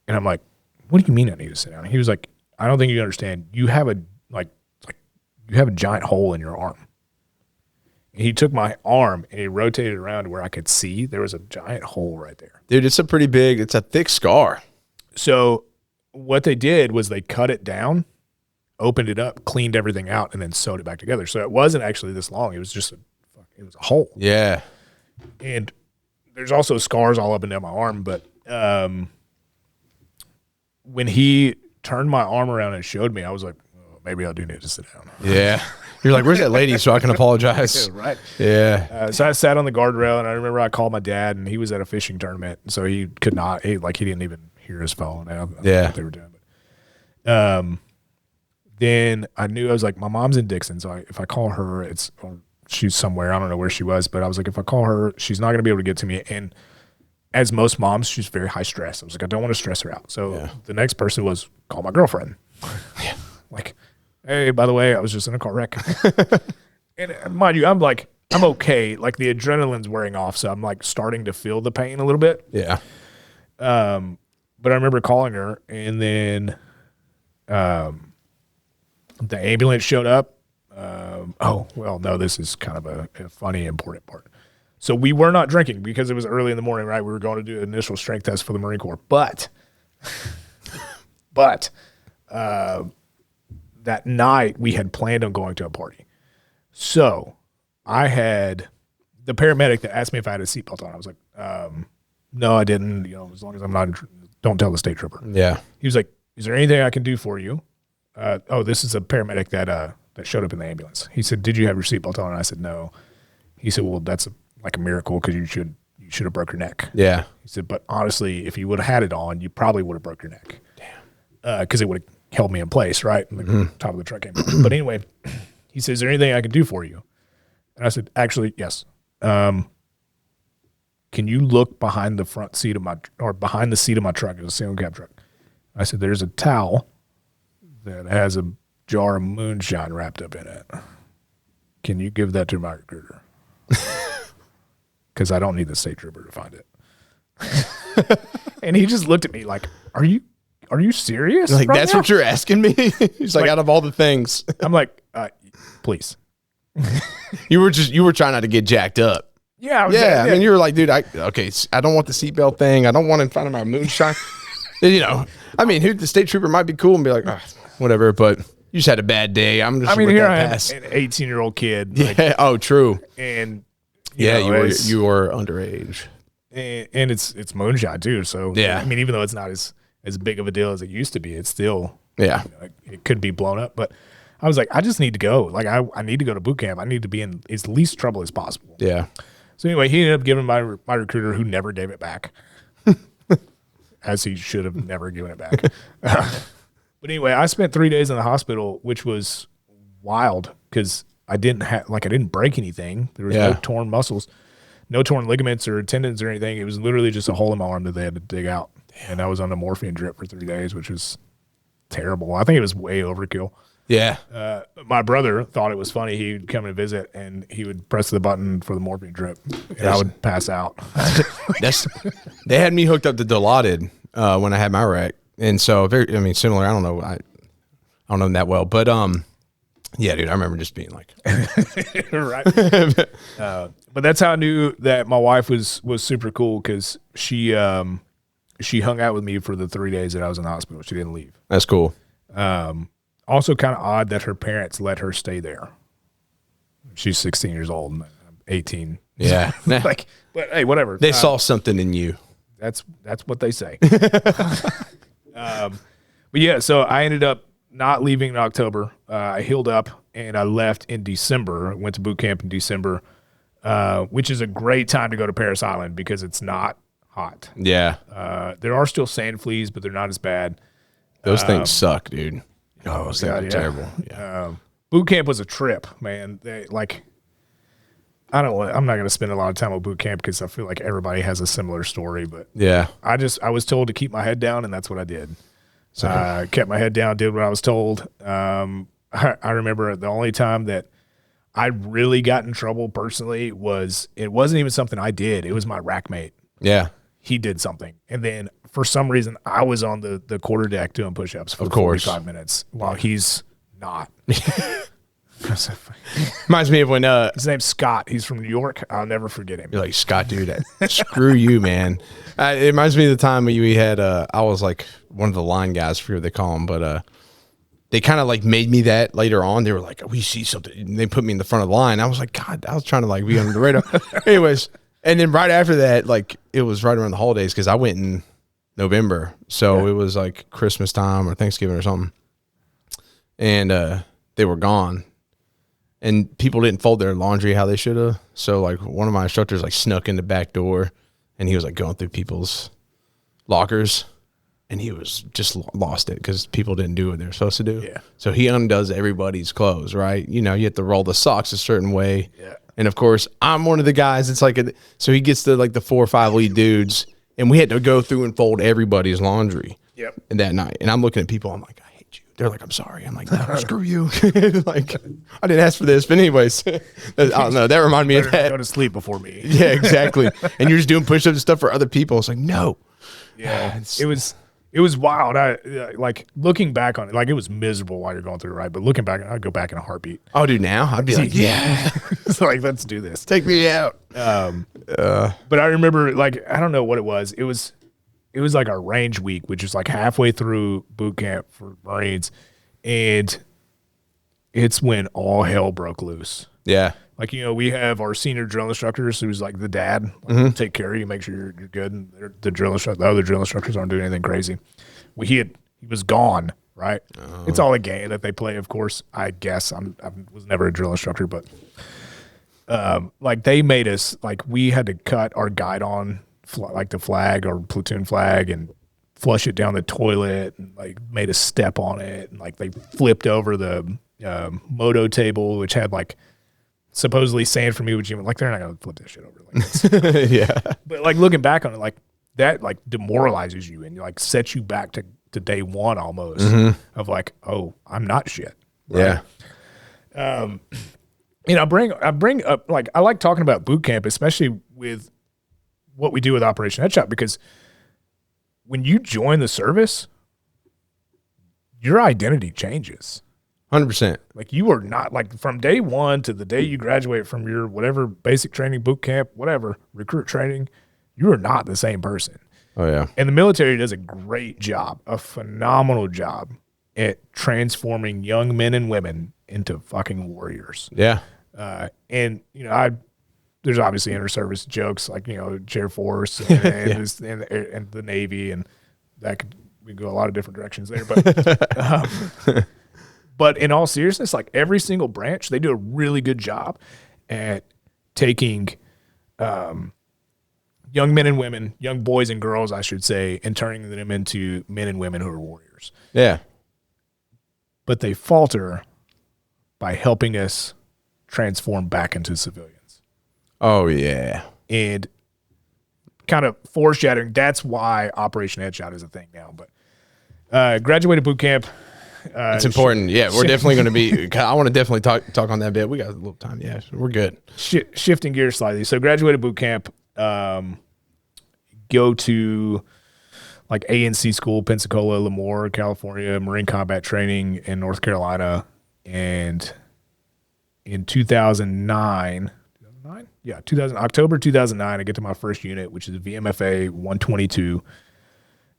And I'm like, what do you mean I need to sit down? And he was like, I don't think you understand. You have a giant hole in your arm. And he took my arm and he rotated it around to where I could see there was a giant hole right there. Dude, it's a thick scar. So what they did was they cut it down, opened it up, cleaned everything out, and then sewed it back together. So it wasn't actually this long. It was just a hole. Yeah. And there's also scars all up and down my arm. But when he turned my arm around and showed me, I was like, oh, maybe I do need to sit down. Yeah. You're like, where's that lady so I can apologize? Yeah, right. Yeah. So I sat on the guardrail, and I remember I called my dad, and he was at a fishing tournament, so he could not. He didn't even hear his phone. I don't know what they were doing. But, then I knew, I was like, my mom's in Dixon, so if I call her, she's somewhere. I don't know where she was, but I was like, if I call her, she's not going to be able to get to me. And as most moms, she's very high stress. I was like, I don't want to stress her out. So the next person was call my girlfriend. Yeah. Like, hey, by the way, I was just in a car wreck. And mind you, I'm okay. Like, the adrenaline's wearing off, so I'm like starting to feel the pain a little bit. Yeah. but I remember calling her, and then the ambulance showed up. No, this is kind of a funny, important part. So we were not drinking because it was early in the morning, right? We were going to do an initial strength test for the Marine Corps. But that night we had planned on going to a party. So I had the paramedic that asked me if I had a seatbelt on. I was like, no, I didn't. As long as I'm not, don't tell the state trooper. Yeah. He was like, is there anything I can do for you? This is a paramedic that showed up in the ambulance. He said, did you have your seatbelt on? And I said, no. He said, well, that's like a miracle because you should have broke your neck. Yeah. He said, but honestly, if you would have had it on, you probably would have broke your neck. Damn. Because it would have held me in place, right? In the top of the truck. But anyway, he said, is there anything I can do for you? And I said, actually, yes. Can you look behind the front seat of behind the seat of my truck? It's a single cab truck. I said, there's a towel that has a jar of moonshine wrapped up in it. Can you give that to my recruiter? Because I don't need the state trooper to find it. And he just looked at me like, are you serious? Like, right that's now? what you're asking me? He's like, out of all the things. I'm like, please. You were trying not to get jacked up. Yeah. I mean, you were like, dude, I don't want the seatbelt thing. I don't want in front of my moonshine. I mean, the state trooper might be cool and be like, whatever, but you just had a bad day. I'm just. Here I am, an 18-year-old kid. Yeah. Oh, true. And you were underage. And it's moonshine too. So yeah. I mean, even though it's not as big of a deal as it used to be, it's still it could be blown up. But I was like, I just need to go. Like I need to go to boot camp. I need to be in as least trouble as possible. Yeah. So anyway, he ended up giving my recruiter, who never gave it back, as he should have never given it back. But anyway, I spent 3 days in the hospital, which was wild because I didn't break anything. There was no torn muscles, no torn ligaments or tendons or anything. It was literally just a hole in my arm that they had to dig out. Damn. And I was on a morphine drip for 3 days, which was terrible. I think it was way overkill. Yeah. My brother thought it was funny. He would come and visit, and he would press the button for the morphine drip, and I would pass out. They had me hooked up to Dilaudid when I had my wreck, and so similar. I don't know. I don't know them that well, but yeah, dude, I remember just being like, right. But that's how I knew that my wife was super cool because she hung out with me for the 3 days that I was in the hospital. She didn't leave. That's cool. Also kind of odd that her parents let her stay there. She's 16 years old and I'm 18. Yeah. But hey, whatever. They saw something in you. That's what they say. But yeah, so I ended up not leaving in October. I healed up and I left in December. I went to boot camp in December, which is a great time to go to Parris Island because it's not hot. Yeah. There are still sand fleas, but they're not as bad. Those things suck, dude. Those things are terrible. Yeah. Boot camp was a trip, man. I'm not going to spend a lot of time at boot camp because I feel like everybody has a similar story, but yeah, I was told to keep my head down, and that's what I did. So I kept my head down, did what I was told. I remember the only time that I really got in trouble personally it wasn't even something I did. It was my rack mate. Yeah. He did something. And then for some reason I was on the quarter deck doing push-ups for 45 minutes while he's not. Reminds me of when his name's Scott. He's from New York. I'll never forget him. You're like, Scott, dude, screw you, man. It reminds me of the time when we had I was like one of the line guys, I forget what they call them, but they kind of like made me that later on. They were like, we see something, and they put me in the front of the line. I was like, God, I was trying to like be under the radar. Anyways, and then right after that, like it was right around the holidays because I went in November, so it was like Christmas time or Thanksgiving or something, and they were gone. And people didn't fold their laundry how they should have. So, like, one of my instructors, like, snuck in the back door, and he was, like, going through people's lockers, and he was just lost it because people didn't do what they were supposed to do. Yeah. So he undoes everybody's clothes, right? You know, you have to roll the socks a certain way. Yeah. And, of course, I'm one of the guys. It's like so he gets to, like, the 4 or 5 lead dudes, and we had to go through and fold everybody's laundry. Yep. And that night. And I'm looking at people, I'm like, they're like, I'm sorry. I'm like, no, screw you. Like, I didn't ask for this. But anyways, I don't know. That reminded me of that. Go to sleep before me. Yeah, exactly. And you're just doing push-ups and stuff for other people. It's like, no. Yeah. It was It was wild. I like looking back on it, like it was miserable while you're going through it, right? But looking back, I'd go back in a heartbeat. Oh, dude, now I'd be like, yeah, It's like, let's do this. take me out. But I remember, like, I don't know what it was. It was like our range week, which is like halfway through boot camp for Marines, and it's when all hell broke loose. Yeah. Like, you know, we have our senior drill instructors who's like the dad, like, take care of you, make sure you're good. And the other drill instructors aren't doing anything crazy. He was gone, right? It's all a game that they play, of course. I guess I was never a drill instructor, but like they made us, like we had to cut our guidon, like the flag or platoon flag, and flush it down the toilet, and like made us step on it, and like they flipped over the moto table, which had like supposedly sand from Iwo Jima. Like they're not gonna flip that shit over like this. Yeah. But like looking back on it, like that like demoralizes you and like sets you back to day one almost of like, oh, I'm not shit. Right? Yeah. You know, I bring up, like, I like talking about boot camp, especially with what we do with Operation Headshot, because when you join the service, your identity changes. 100%. Like you are not, like from day one to the day you graduate from your whatever basic training, boot camp, whatever, recruit training, you are not the same person. Oh, yeah. And the military does a great job, a phenomenal job at transforming young men and women into fucking warriors. Yeah. And, you know, there's obviously inter-service jokes like, you know, Air Force and the Navy, and we go a lot of different directions there. But but in all seriousness, like every single branch, they do a really good job at taking young men and women, young boys and girls, I should say, and turning them into men and women who are warriors. Yeah. But they falter by helping us transform back into civilians. Oh, yeah. And kind of foreshadowing, that's why Operation Headshot is a thing now. But graduated boot camp. It's important. Yeah, we're definitely going to be. I want to definitely talk on that bit. We got a little time. Yeah, we're good. Shifting gears slightly. So graduated boot camp, go to like ANC school, Pensacola, Lemoore, California, Marine combat training in North Carolina. And in 2009, October 2009, I get to my first unit, which is VMFA 122.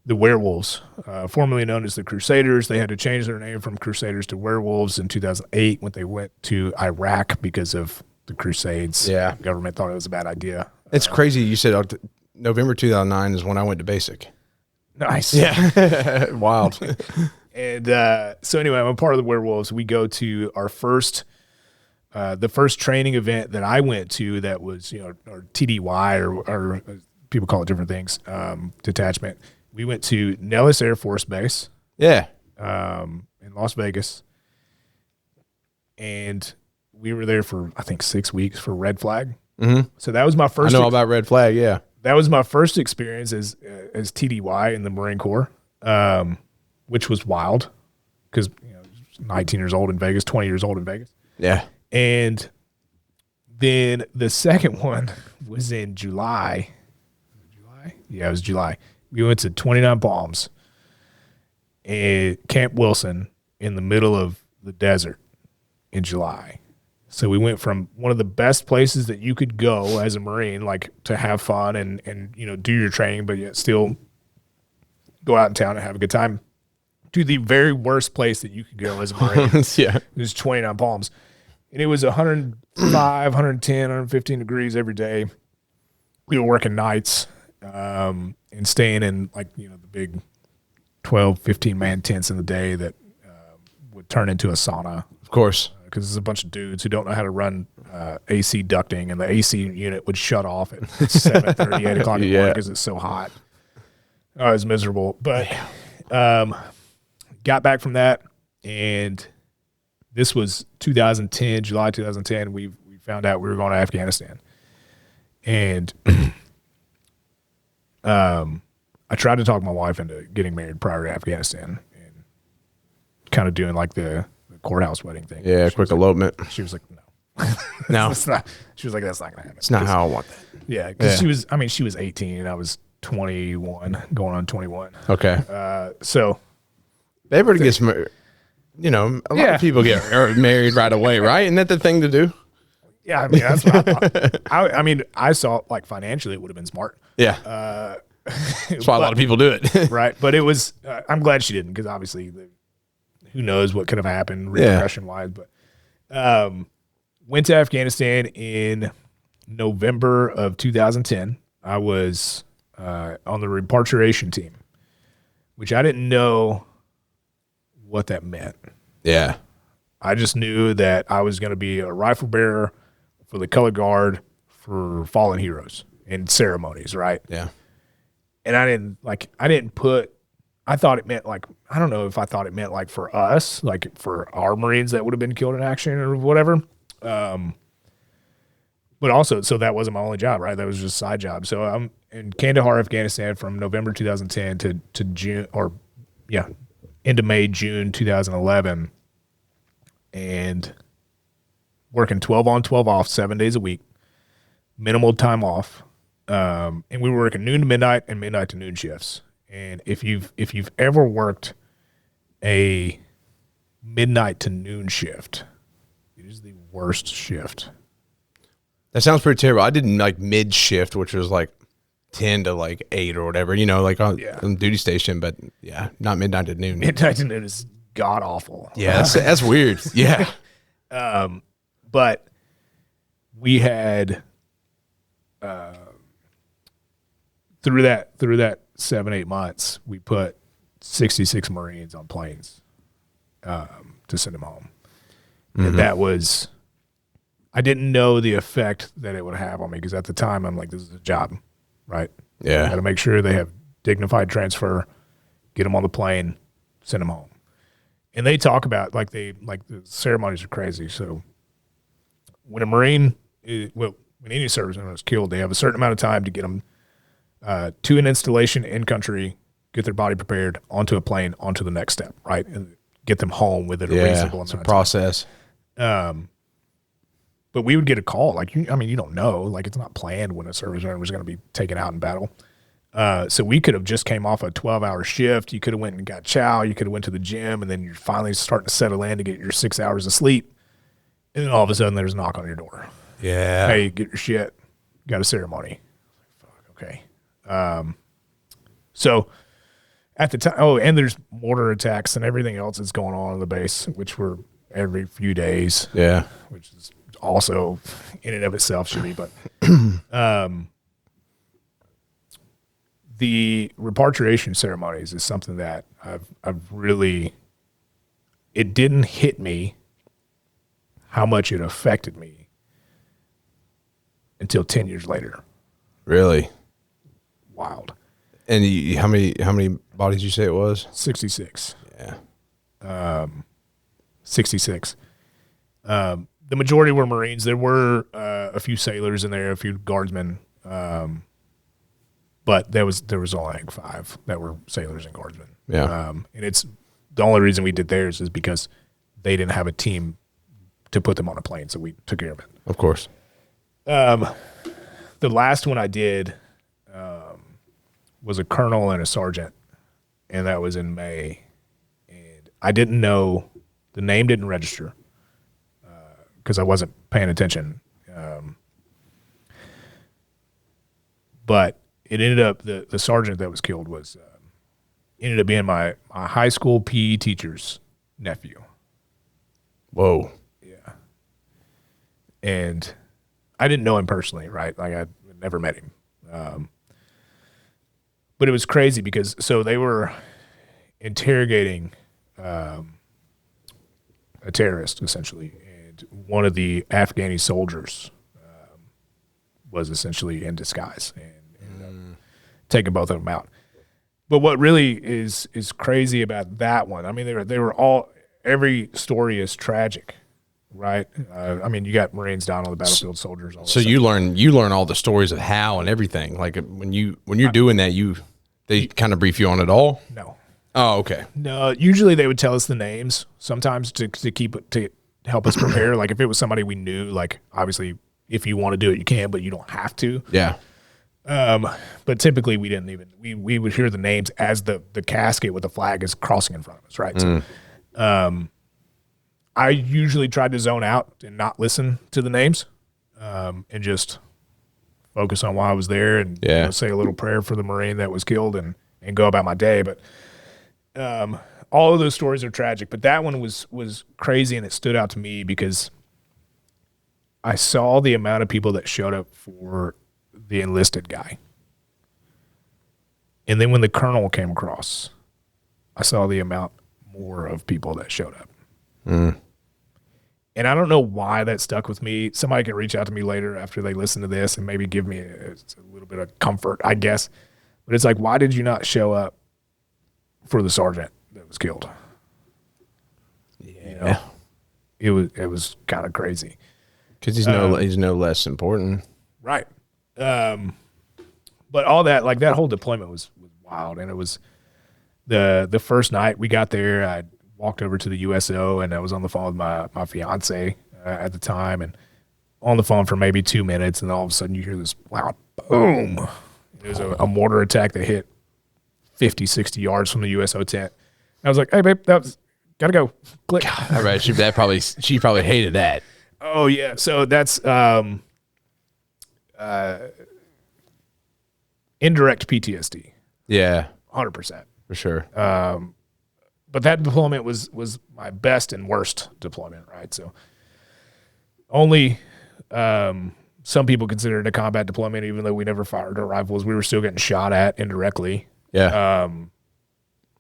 The Werewolves, formerly known as the Crusaders. They had to change their name from Crusaders to Werewolves in 2008 when they went to Iraq because of the Crusades. Yeah. The government thought it was a bad idea. It's crazy. You said November 2009 is when I went to basic. Nice. Yeah. Wild. And so anyway, I'm a part of the Werewolves. We go to our first, the first training event that I went to that was, you know, or TDY or people call it different things, detachment. We went to Nellis Air Force Base. Yeah. In Las Vegas. And we were there for, I think, 6 weeks for Red Flag. Mm-hmm. So that was my first. I know all about Red Flag, yeah. That was my first experience as TDY in the Marine Corps, which was wild because, you know, 19 years old in Vegas, 20 years old in Vegas. Yeah. And then the second one was in July. Yeah, it was July. We went to 29 Palms and Camp Wilson in the middle of the desert in July. So we went from one of the best places that you could go as a Marine, like to have fun and you know, do your training, but yet still go out in town and have a good time, to the very worst place that you could go as a Marine. Yeah. It was 29 Palms. And it was 105, 110, 115 degrees every day. We were working nights. And staying in, like, you know, the big 12, 15-man tents in the day that would turn into a sauna. Of course. Because there's a bunch of dudes who don't know how to run AC ducting, and the AC unit would shut off at 7:30, 8 o'clock in the morning because it's so hot. Oh, it was miserable. But got back from that, and this was 2010, July 2010. We found out we were going to Afghanistan. And I tried to talk my wife into getting married prior to Afghanistan and kind of doing like the courthouse wedding thing. Yeah, quick elopement. She was like, no. No. It's not. She was like, that's not going to happen. It's not how I want that. Yeah, because she was 18 and I was 21, going on 21. Okay. So Everybody gets married. A lot of people get married right away, right? Isn't that the thing to do? yeah, I mean, that's what I thought. I mean, I saw like financially it would have been smart. Yeah. That's why a lot of people do it. Right. But it was, I'm glad she didn't, because obviously who knows what could have happened repercussion wise. But went to Afghanistan in November of 2010. I was on the repatriation team, which I didn't know what that meant. Yeah. I just knew that I was going to be a rifle bearer for the color guard for fallen heroes in ceremonies, right? Yeah. And I thought it meant like, I don't know if I thought it meant like for us, like for our Marines that would have been killed in action or whatever. But also, so that wasn't my only job, right? That was just a side job. So I'm in Kandahar, Afghanistan from November 2010 to June, into May, June 2011, and working 12 on, 12 off, 7 days a week, minimal time off. And we were working noon to midnight and midnight to noon shifts. And if you've ever worked a midnight to noon shift, it is the worst shift. That sounds pretty terrible. I did like mid shift, which was like 10 to like 8 or whatever, like on duty station, but not midnight to noon. Midnight to noon is god awful. Yeah, that's weird. Yeah. But we had through that 7-8 months, we put 66 Marines on planes to send them home. Mm-hmm. And that was, I didn't know the effect that it would have on me, because at the time I'm like, this is a job, right? Yeah. Got to make sure they have dignified transfer, get them on the plane, send them home. And they talk about the ceremonies are crazy. So when a Marine, when any serviceman is killed, they have a certain amount of time to get them to an installation in country, get their body prepared, onto a plane, onto the next step, right? And get them home with it a reasonable amount of time. Process. But we would get a call. You don't know. It's not planned when a serviceman was going to be taken out in battle. So we could have just came off a 12-hour shift. You could have went and got chow. You could have went to the gym, and then you're finally starting to settle in to get your 6 hours of sleep. And then all of a sudden, there's a knock on your door. Yeah. Hey, get your shit. Got a ceremony. Fuck, okay. So at the time, and there's mortar attacks and everything else that's going on the base, which were every few days. Yeah. Which is also in and of itself should be, but the repatriation ceremonies is something that I've really, it didn't hit me how much it affected me until 10 years later. Really? Wild. And how many bodies did you say it was? 66. Yeah. 66. The majority were Marines. There were a few sailors in there, a few guardsmen, but there was only like 5 that were sailors and guardsmen. Yeah. And it's the only reason we did theirs is because they didn't have a team to put them on a plane, so we took care of it. Of course. The last one I did was a colonel and a sergeant, and that was in May. And I didn't know, the name didn't register because I wasn't paying attention. But it ended up, the sergeant that was killed was ended up being my high school PE teacher's nephew. Whoa. Yeah. And I didn't know him personally, right? I'd never met him. But it was crazy because, so they were interrogating a terrorist, essentially. And one of the Afghani soldiers was essentially in disguise and ended up taking both of them out. But what really is crazy about that one, they were all, every story is tragic, right? You got Marines down on the battlefield, soldiers. All so you learn all the stories of how and everything. Like when you're doing that, they kind of brief you on it all. No. Oh, okay. No. Usually they would tell us the names sometimes to keep it, to help us prepare. Like if it was somebody we knew, like obviously if you want to do it, you can, but you don't have to. Yeah. But typically we didn't even, we would hear the names as the casket with the flag is crossing in front of us, right? So, I usually tried to zone out and not listen to the names, and just focus on why I was there and say a little prayer for the Marine that was killed and go about my day. But all of those stories are tragic, but that one was crazy, and it stood out to me because I saw the amount of people that showed up for the enlisted guy. And then when the colonel came across, I saw the amount more of people that showed up. And I don't know why that stuck with me. Somebody can reach out to me later after they listen to this and maybe give me a little bit of comfort, I guess. But it's like, why did you not show up for the sergeant that was killed? Yeah. You know, it was kind of crazy. Because he's no less important. Right. But all that, like that whole deployment was wild. And it was the first night we got there, I walked over to the USO and I was on the phone with my fiance at the time, and on the phone for maybe 2 minutes, and all of a sudden you hear this loud boom. It was a mortar attack that hit 50, 60 yards from the USO tent. And I was like, hey, babe, gotta go. Click. All right, she probably hated that. Oh, yeah. So that's indirect PTSD. Yeah. 100%. For sure. But that deployment was my best and worst deployment, right? So only some people consider it a combat deployment, even though we never fired our rifles. We were still getting shot at indirectly. Yeah.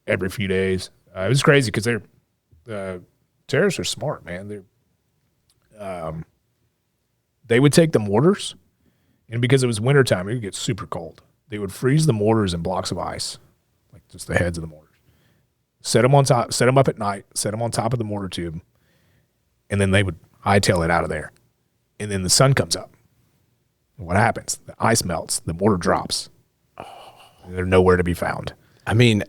Every few days. It was crazy because the terrorists are smart, man. They would take the mortars, and because it was wintertime, it would get super cold. They would freeze the mortars in blocks of ice, like just the heads of the mortars. Set them on top, set them up at night, set them on top of the mortar tube, and then they would hightail it out of there. And then the sun comes up. And what happens? The ice melts, the mortar drops. They're nowhere to be found. I mean,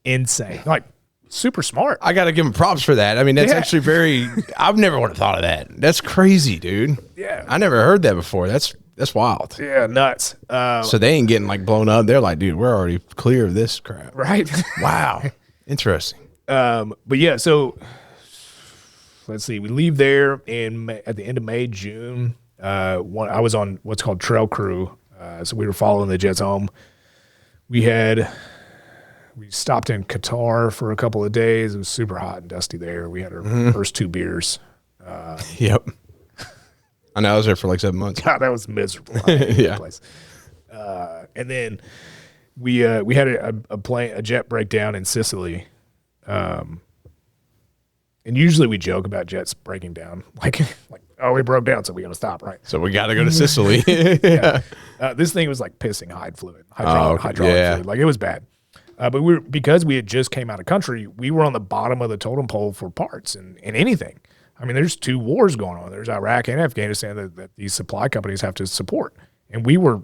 insane. Like, super smart. I got to give him props for that. I mean, that's actually very, I've never would have thought of that. That's crazy, dude. Yeah. I never heard that before. That's wild. Yeah, nuts. So they ain't getting like blown up. They're like, dude, we're already clear of this crap. Right. Wow. Interesting. But yeah, so let's see. We leave there at the end of May, June. I was on what's called trail crew. So we were following the jets home. We stopped in Qatar for a couple of days. It was super hot and dusty there. We had our first 2 beers. Yep. I know. I was there for like 7 months. God, that was miserable. Yeah. Place. And then we had a jet breakdown in Sicily. And usually we joke about jets breaking down, like, oh, we broke down, so we got to stop, right? So we got to go to Sicily. Yeah. This thing was like pissing hydraulic fluid. Like, it was bad. But because we had just came out of country, we were on the bottom of the totem pole for parts and anything. I mean, there's 2 wars going on. There's Iraq and Afghanistan that these supply companies have to support. And we were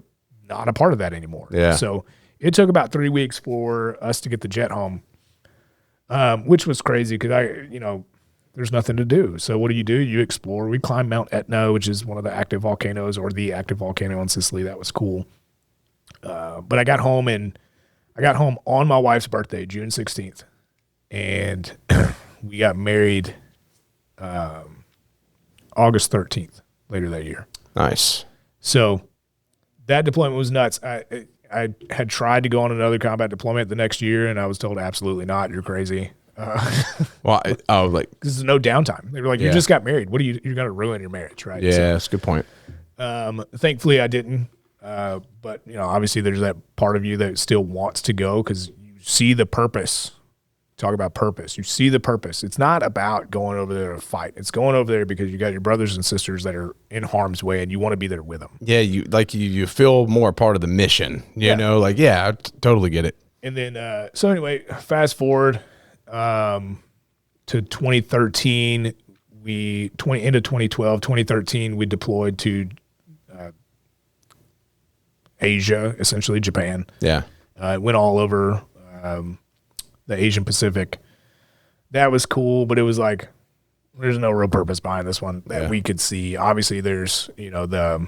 not a part of that anymore. Yeah. So it took about 3 weeks for us to get the jet home, which was crazy because there's nothing to do. So what do? You explore. We climbed Mount Etna, which is one of the active volcanoes, or the active volcano in Sicily. That was cool. But I got home on my wife's birthday, June 16th. And we got married August 13th, later that year. Nice. So that deployment was nuts. I had tried to go on another combat deployment the next year, and I was told absolutely not. You're crazy. Well, like, this is no downtime. They were like, you just got married. You're going to ruin your marriage, right? Yeah, that's a good point. Thankfully I didn't. But obviously there's that part of you that still wants to go because you see the purpose. Talk about purpose. You see the purpose. It's not about going over there to fight. It's going over there because you got your brothers and sisters that are in harm's way and you want to be there with them. Yeah, you feel more a part of the mission. You know, like, yeah, I totally get it. And then so anyway, fast forward to 2013, end of 2012, 2013, we deployed to Asia, essentially Japan. Yeah. It went all over the Asian Pacific. That was cool, but it was like, there's no real purpose behind this one that we could see. Obviously, there's, the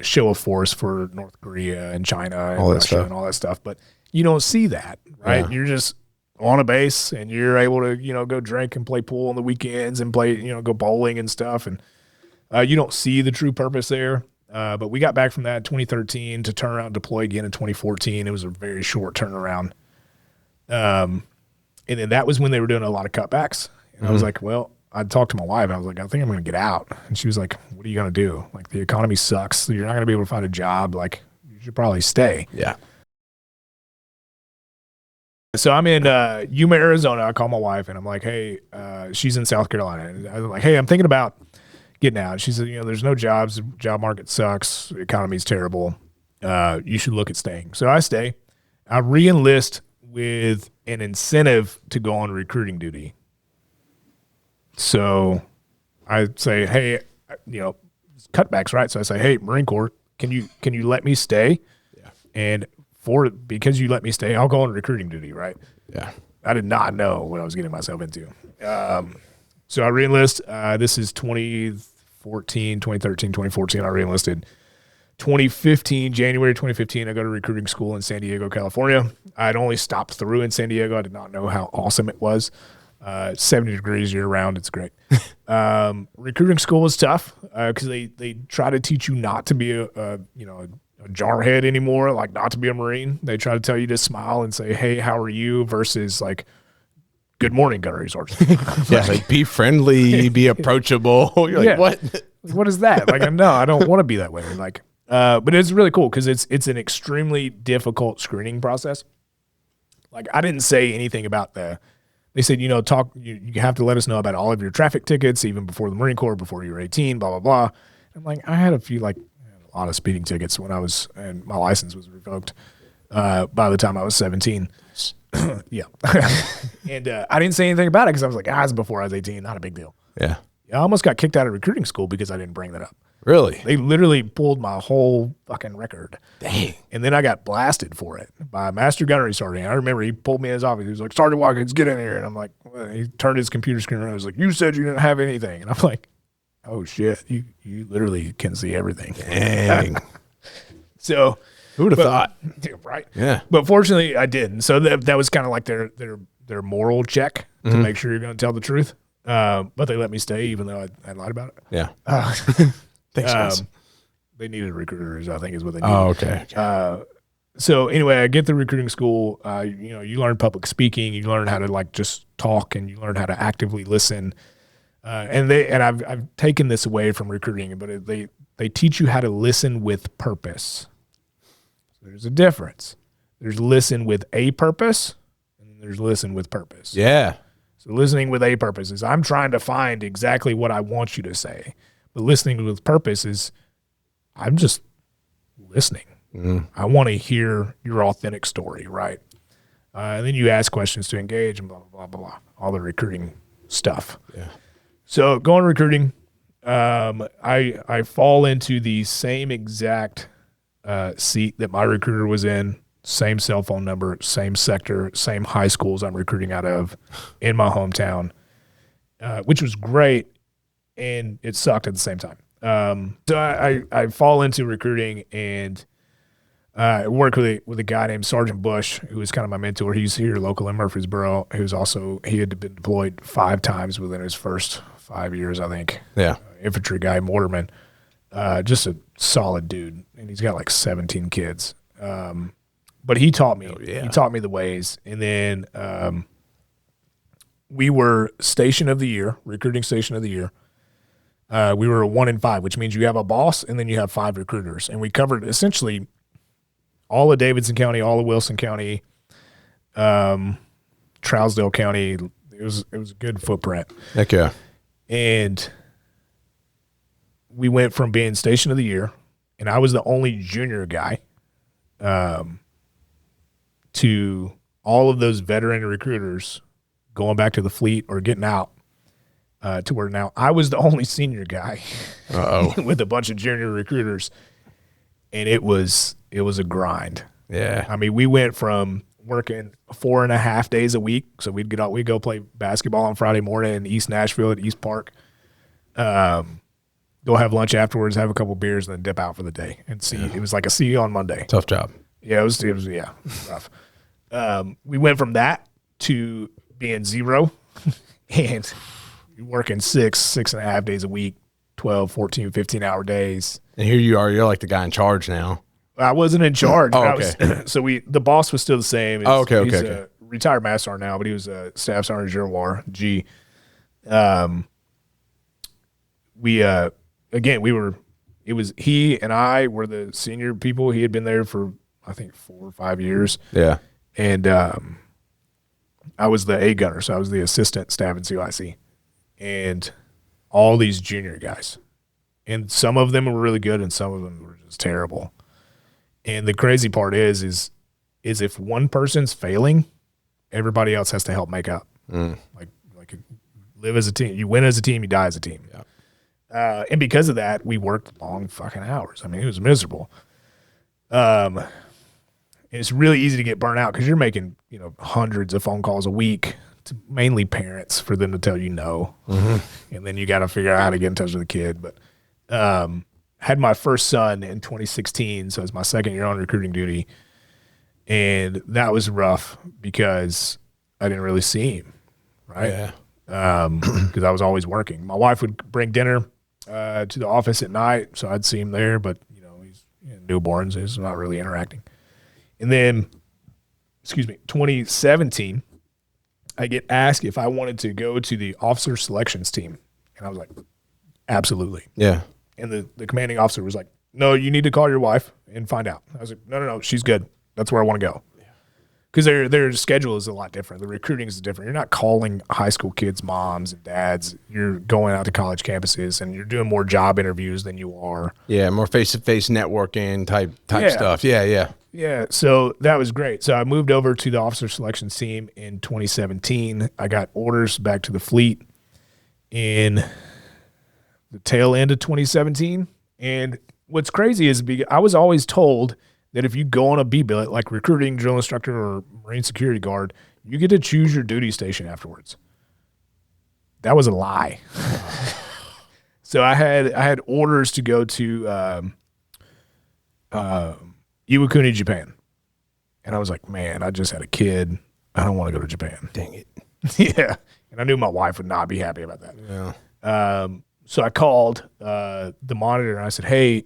show of force for North Korea and China and All that Russia stuff. and all that stuff. But you don't see that, right? Yeah. You're just on a base and you're able to, go drink and play pool on the weekends and play, go bowling and stuff. And you don't see the true purpose there. But we got back from that in 2013 to turn around and deploy again in 2014. It was a very short turnaround. And then that was when they were doing a lot of cutbacks. And I was like, well, I talked to my wife. I was like, I think I'm going to get out. And she was like, what are you going to do? Like, the economy sucks. You're not going to be able to find a job. Like, you should probably stay. Yeah. So I'm in Yuma, Arizona. I call my wife and I'm like, hey, she's in South Carolina. And I'm like, hey, I'm thinking about getting out. She said, there's no jobs. The job market sucks. The economy's terrible. You should look at staying. So I stay. I re-enlist with an incentive to go on recruiting duty. So I say, hey, cutbacks, right? So I say, hey, Marine Corps, can you let me stay? Yeah. And because you let me stay, I'll go on recruiting duty, right? Yeah. I did not know what I was getting myself into. So I re-enlist. This is 2013, 2014. I re-enlisted. 2015, January 2015, I go to recruiting school in San Diego, California. I'd only stopped through in San Diego. I did not know how awesome it was. 70 degrees year round. It's great. Recruiting school was tough because they try to teach you not to be a jarhead anymore, like not to be a Marine. They try to tell you to smile and say, hey, how are you? Versus like, good morning, gunnery sergeant. Yeah, like be friendly, be approachable. You're like, Yeah. what? What is that? Like, no, I don't want to be that way. Like, but it's really cool because it's an extremely difficult screening process. Like, I didn't say anything about they said, you have to let us know about all of your traffic tickets, even before the Marine Corps, before you were 18, blah, blah, blah. I'm like, I had a lot of speeding tickets and my license was revoked by the time I was 17. Yeah. And I didn't say anything about it because I was like, it's before I was 18, not a big deal. Yeah. I almost got kicked out of recruiting school because I didn't bring that up. Really? They literally pulled my whole fucking record. Dang. And then I got blasted for it by a master gunnery sergeant. I remember he pulled me in his office. He was like, Sergeant Watkins, get in here. And I'm like, well, he turned his computer screen around. He was like, you said you didn't have anything. And I'm like, oh shit, you literally can see everything. Dang. So Who would have thought? Right. Yeah. But fortunately I didn't. So that was kind of like their moral check to make sure you're going to tell the truth. But they let me stay even though I lied about it. Yeah. Thanks, guys. They needed recruiters, I think is what they needed. Oh, okay. So anyway, I get to recruiting school. You learn public speaking. You learn how to like just talk, and you learn how to actively listen. And I've taken this away from recruiting, but they teach you how to listen with purpose. So there's a difference. There's listen with a purpose, and there's listen with purpose. Yeah. So listening with a purpose is I'm trying to find exactly what I want you to say. But listening with purpose is I'm just listening. I want to hear your authentic story, right? And then you ask questions to engage and blah, blah, blah, blah, all the recruiting stuff. Yeah. So going recruiting, I fall into the same exact seat that my recruiter was in, same cell phone number, same sector, same high schools I'm recruiting out of in my hometown, which was great, and it sucked at the same time. So I fall into recruiting, and I work with a guy named Sergeant Bush, who is kind of my mentor. He's here local in Murfreesboro. He had been deployed 5 times within his first 5 years, I think. Yeah. Infantry guy, mortarman, just a solid dude, and he's got like 17 kids. But he taught me. He taught me the ways, and then we were station of the year, recruiting station of the year. We were a 1 in 5, which means you have a boss and then you have 5 recruiters, and we covered essentially all of Davidson County, all of Wilson County, Trousdale County. It was a good footprint. Heck yeah. And we went from being station of the year, and I was the only junior guy, to all of those veteran recruiters going back to the fleet or getting out, to where now I was the only senior guy with a bunch of junior recruiters, and it was a grind. Yeah. I mean, we went from working 4.5 days a week, so we'd go play basketball on Friday morning in East Nashville at East Park. go have lunch afterwards, have a couple beers, and then dip out for the day. And it was like a see you on Monday. Tough job. Yeah, it was rough. We went from that to being 0 and working 6.5 days a week, 12, 14, 15-hour days. And here you are. You're like the guy in charge now. I wasn't in charge. Oh, okay. The boss was still the same. Okay. He's a retired Master Sergeant now, but he was a Staff Sergeant Giroir, G. It was he and I were the senior people. He had been there for, I think, 4 or 5 years. Yeah. And I was the A gunner, so I was the assistant staff and COIC. And all these junior guys. And some of them were really good and some of them were just terrible. And the crazy part is if one person's failing, everybody else has to help make up. Like live as a team. You win as a team, you die as a team. Yeah. And because of that, we worked long fucking hours. I mean, it was miserable. It's really easy to get burnt out because you're making, hundreds of phone calls a week to mainly parents for them to tell you no. Mm-hmm. And then you got to figure out how to get in touch with the kid. But had my first son in 2016, so it was my second year on recruiting duty. And that was rough because I didn't really see him, right? Yeah. Because I was always working. My wife would bring dinner to the office at night, so I'd see him there, but he's newborns, he's not really interacting. And then, 2017, I get asked if I wanted to go to the officer selections team, and I was like, absolutely. Yeah. And the commanding officer was like, no, you need to call your wife and find out. I was like, no, she's good. That's where I want to go. Because their schedule is a lot different. The recruiting is different. You're not calling high school kids' moms and dads. You're going out to college campuses, and you're doing more job interviews than you are. Yeah, more face-to-face networking type stuff. Yeah. Yeah, so that was great. So I moved over to the officer selections team in 2017. I got orders back to the fleet in the tail end of 2017. And what's crazy is I was always told that if you go on a B-billet, like recruiting, drill instructor, or Marine security guard, you get to choose your duty station afterwards. That was a lie. So I had orders to go to Iwakuni, Japan. And I was like, man, I just had a kid. I don't want to go to Japan. Dang it. Yeah. And I knew my wife would not be happy about that. Yeah. So I called the monitor and I said, hey,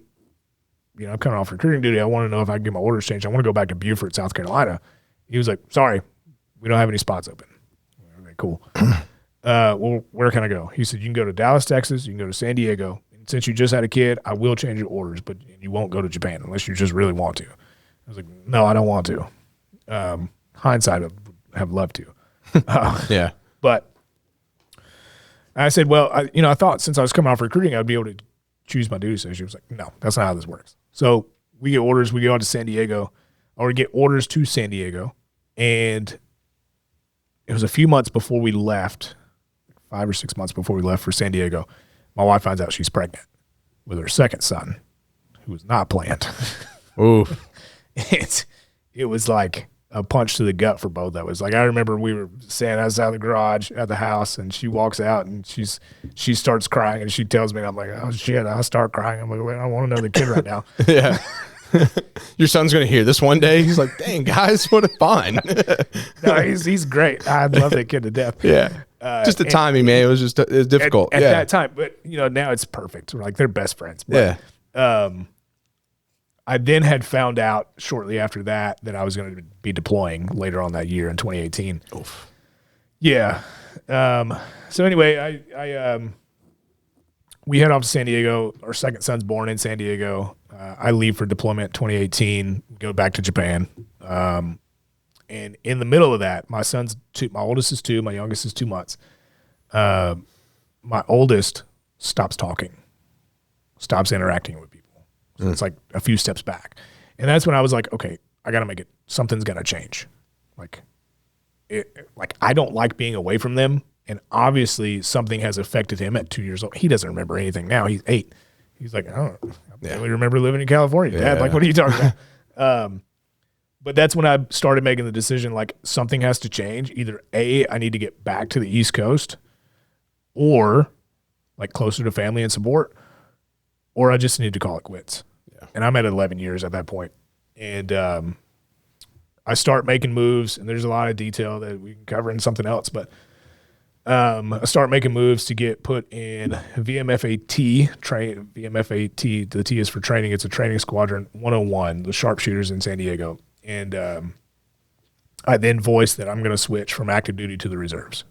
I'm coming off recruiting duty. I want to know if I can get my orders changed. I want to go back to Beaufort, South Carolina. He was like, sorry, we don't have any spots open. Okay, cool. Well, where can I go? He said, you can go to Dallas, Texas. You can go to San Diego. And since you just had a kid, I will change your orders, but you won't go to Japan unless you just really want to. I was like, no, I don't want to. Hindsight, I would have loved to. Yeah. But I said, well, I thought since I was coming off recruiting, I'd be able to choose my duty station. She was like, no, that's not how this works. So we get orders. We go out to San Diego, or we get orders to San Diego. And it was a few months before we left, 5 or 6 months before we left for San Diego. My wife finds out she's pregnant with her second son, who was not planned. Ooh. It was like a punch to the gut for both of us. Like I remember we were standing outside the garage at the house, and she walks out and she starts crying, and she tells me, and I'm like, oh shit, I start crying. I'm like, wait, I want another kid right now. Yeah. Your son's gonna hear this one day. He's like, dang guys, what a fun. No, he's great. I love that kid to death. Yeah. Just the timing, man. It was difficult. At that time, but now it's perfect. We're like, they're best friends. But, yeah. I then had found out shortly after that I was going to be deploying later on that year in 2018. Oof. Yeah. So anyway, we head off to San Diego. Our second son's born in San Diego. I leave for deployment 2018, go back to Japan. And in the middle of that, my oldest is 2, my youngest is 2 months. My oldest stops talking, stops interacting with people. So it's like a few steps back. And that's when I was like, okay, I got to make it, something's got to change. Like I don't like being away from them. And obviously something has affected him at 2 years old. He doesn't remember anything now. He's 8. He's like, I barely remember living in California, Dad. Yeah. Like, what are you talking about? But that's when I started making the decision, like something has to change. Either A, I need to get back to the East Coast, or like closer to family and support, or I just need to call it quits. Yeah. And I'm at 11 years at that point. And I start making moves, and there's a lot of detail that we can cover in something else, but I start making moves to get put in VMFAT, VMFAT, the T is for training. It's a training squadron 101, the sharpshooters in San Diego. And I then voiced that I'm going to switch from active duty to the reserves.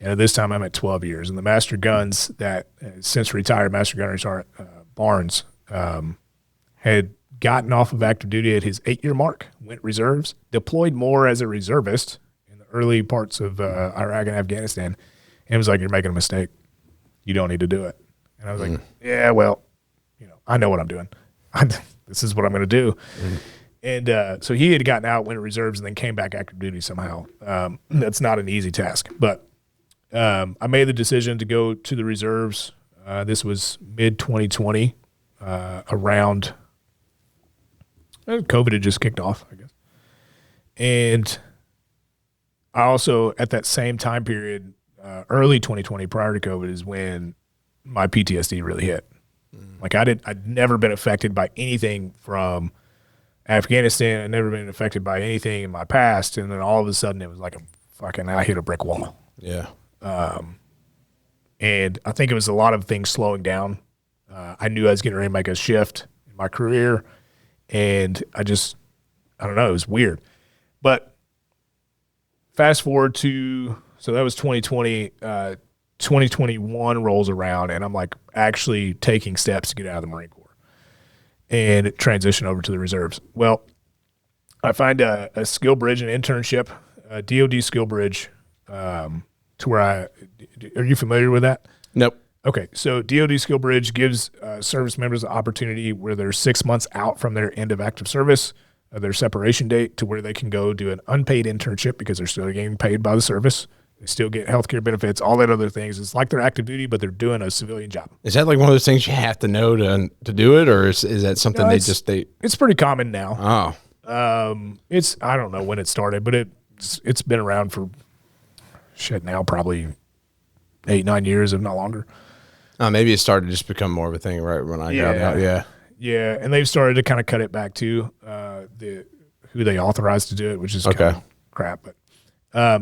And at this time, I'm at 12 years. And the Master Guns that since retired, Master Gunner Sergeant Barnes had gotten off of active duty at his 8-year mark, went reserves, deployed more as a reservist in the early parts of Iraq and Afghanistan, and was like, "You're making a mistake. You don't need to do it." And I was like, "Yeah, well, I know what I'm doing. This is what I'm going to do." And so he had gotten out, went to reserves, and then came back active duty somehow. That's not an easy task. But I made the decision to go to the reserves. This was mid-2020, around COVID had just kicked off, I guess. And I also, at that same time period, early 2020, prior to COVID, is when my PTSD really hit. Like I'd never been affected by anything from Afghanistan. I'd never been affected by anything in my past. And then all of a sudden it was like I hit a brick wall. Yeah. And I think it was a lot of things slowing down. I knew I was getting ready to make a shift in my career. And I don't know, it was weird. But fast forward to, so that was 2020, 2021 rolls around, and I'm like actually taking steps to get out of the Marine Corps and transition over to the reserves. Well, I find a skill bridge, an internship, a DOD skill bridge, to where are you familiar with that? Nope. Okay, so DOD Skill Bridge gives service members the opportunity where they're 6 months out from their end of active service, their separation date, to where they can go do an unpaid internship because they're still getting paid by the service. They still get healthcare benefits, all that other things. It's like they're active duty, but they're doing a civilian job. Is that like one of those things you have to know to do it, or is that something It's pretty common now. Oh, I don't know when it started, but it's been around for now probably 8-9 years, if not longer. Maybe it started to just become more of a thing right when I got out. Yeah. Yeah, and they've started to kind of cut it back to who they authorized to do it, which is kind of crap. But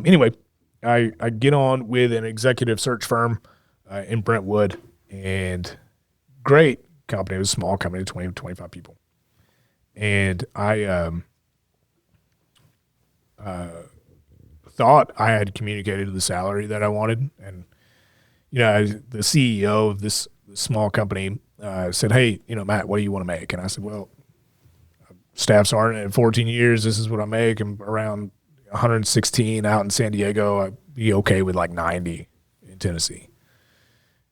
anyway, I get on with an executive search firm in Brentwood, and great company. It was a small company, 20, 25 people. And I thought I had communicated the salary that I wanted, and the CEO of this small company said, "Hey, Matt, what do you want to make?" And I said, "Well, staff sergeant at 14 years. This is what I make. I'm around 116 out in San Diego. I'd be okay with like 90 in Tennessee."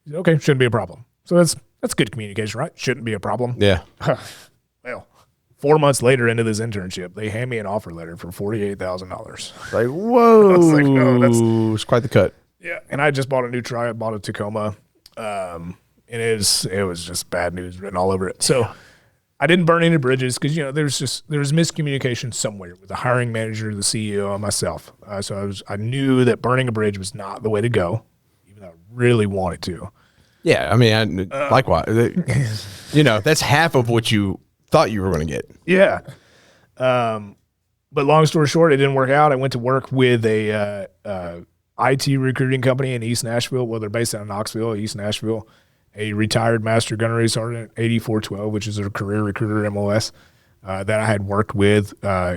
He said, "Okay, shouldn't be a problem." So that's good communication, right? Shouldn't be a problem. Yeah. Well, 4 months later into this internship, they hand me an offer letter for $48,000. Like, whoa. I was like, no, it's quite the cut. Yeah, and I just bought a new truck. I bought a Tacoma, and it was just bad news written all over it. So I didn't burn any bridges because there was miscommunication somewhere with the hiring manager, the CEO, and myself. So I knew that burning a bridge was not the way to go, even though I really wanted to. Yeah, I mean, likewise, that's half of what you thought you were going to get. Yeah, but long story short, it didn't work out. I went to work with a IT recruiting company in East Nashville. Well, they're based out of Knoxville, East Nashville. A retired Master Gunnery Sergeant, 8412, which is a career recruiter MOS, that I had worked with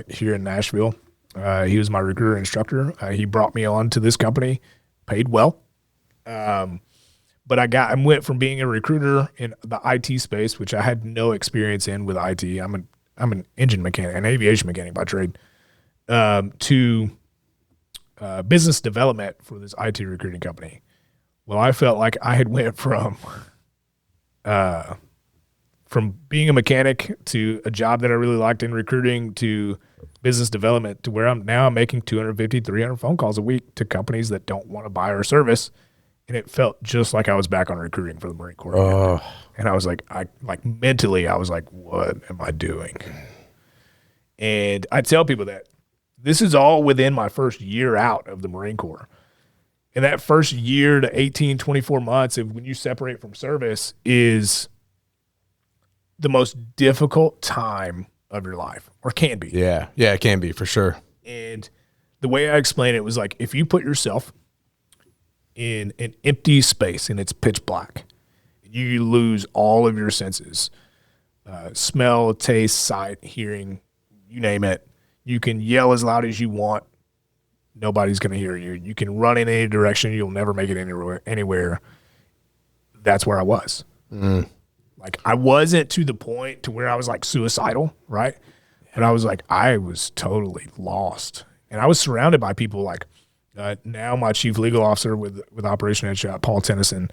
here in Nashville. He was my recruiter instructor. He brought me on to this company, paid well. But I went from being a recruiter in the IT space, which I had no experience in with IT. I'm an engine mechanic, an aviation mechanic by trade, to business development for this IT recruiting company. Well, I felt like I had went from being a mechanic to a job that I really liked in recruiting to business development to where I'm making 250, 300 phone calls a week to companies that don't want to buy our service. And it felt just like I was back on recruiting for the Marine Corps. Oh. And I was like, mentally, I was like, what am I doing? And I tell people that this is all within my first year out of the Marine Corps. And that first year to 18, 24 months of when you separate from service is the most difficult time of your life, or can be. Yeah. Yeah, it can be for sure. And the way I explained it was like, if you put yourself in an empty space and it's pitch black, you lose all of your senses, smell, taste, sight, hearing, you name it. You can yell as loud as you want. Nobody's going to hear you. You can run in any direction. You'll never make it anywhere. That's where I was. Like, I wasn't to the point to where I was like suicidal, right? But I was like, I was totally lost. And I was surrounded by people like now my chief legal officer with Operation Headshot, Paul Tennyson,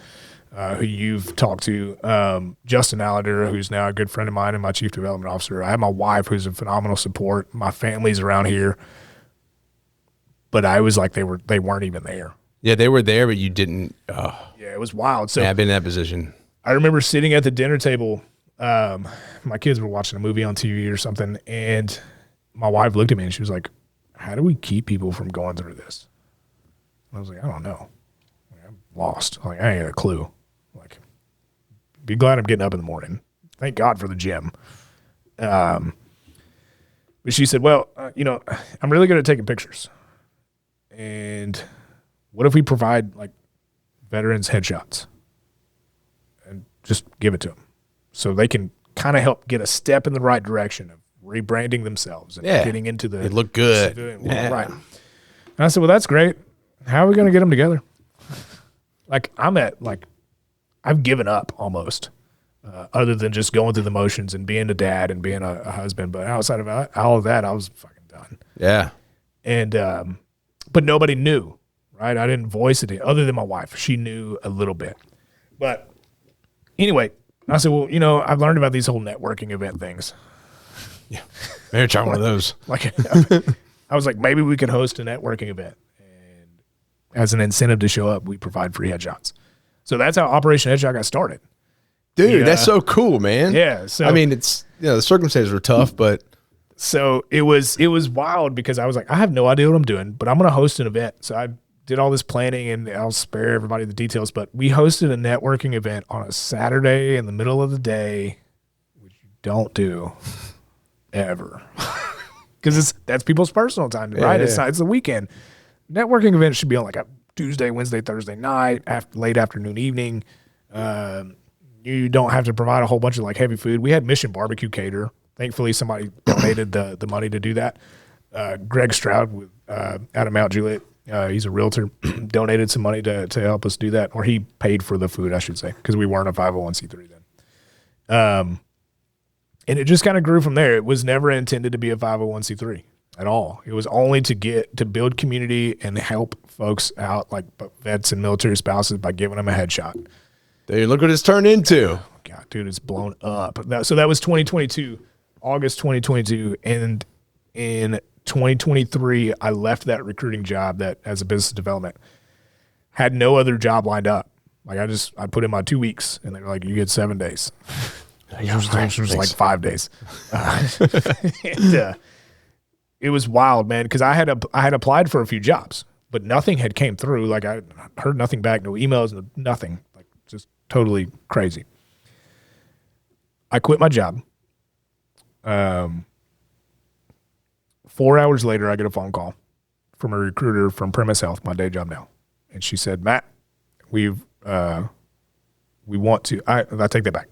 who you've talked to, Justin Allender, who's now a good friend of mine and my chief development officer. I have my wife, who's a phenomenal support. My family's around here. But I was like, they weren't even there. Yeah, they were there, but you didn't. Yeah, it was wild. So yeah, I've been in that position. I remember sitting at the dinner table. My kids were watching a movie on TV or something, and my wife looked at me and she was like, how do we keep people from going through this? And I was like, I don't know. I'm lost. Like, I ain't got a clue. Like, be glad I'm getting up in the morning. Thank God for the gym. But she said, well, I'm really good at taking pictures. And what if we provide like veterans headshots and just give it to them so they can kind of help get a step in the right direction of rebranding themselves and getting into the. They look good. Yeah. Right. And I said, well, that's great. How are we going to get them together? Like, I've given up almost, other than just going through the motions and being a dad and being a husband. But outside of all of that, I was fucking done. Yeah. And, but nobody knew, right? I didn't voice it other than my wife. She knew a little bit. But anyway, I said, well, I've learned about these whole networking event things. Yeah. Maybe try one of those. Like, I was like, maybe we could host a networking event. And as an incentive to show up, we provide free headshots. So that's how Operation Headshot got started. Dude, that's so cool, man. Yeah. So I mean, it's, the circumstances were tough, but. So it was wild because I was like, I have no idea what I'm doing, but I'm going to host an event. So I did all this planning, and I'll spare everybody the details, but we hosted a networking event on a Saturday in the middle of the day, which you don't do ever. Because that's people's personal time, right? Yeah. It's the weekend. Networking events should be on like a Tuesday, Wednesday, Thursday night, late afternoon, evening. You don't have to provide a whole bunch of like heavy food. We had Mission Barbecue Cater. Thankfully, somebody donated the money to do that. Greg Stroud out of Mount Juliet, he's a realtor, donated some money to help us do that. Or he paid for the food, I should say, because we weren't a 501c3 then. And it just kind of grew from there. It was never intended to be a 501c3 at all. It was only to build community and help folks out, like vets and military spouses, by giving them a headshot. Dude, look what it's turned into. Oh, God, dude, it's blown up. So that was 2022. August 2022, and in 2023, I left that recruiting job that as a business development, had no other job lined up. Like I put in my 2 weeks, and they were like, you get 7 days. It was like 5 days. And, it was wild, man, because I had applied for a few jobs, but nothing had came through. Like, I heard nothing back, no emails, nothing. Like, just totally crazy. I quit my job. 4 hours later, I get a phone call from a recruiter from Premise Health, my day job now. And she said, Matt, we want to, I take that back.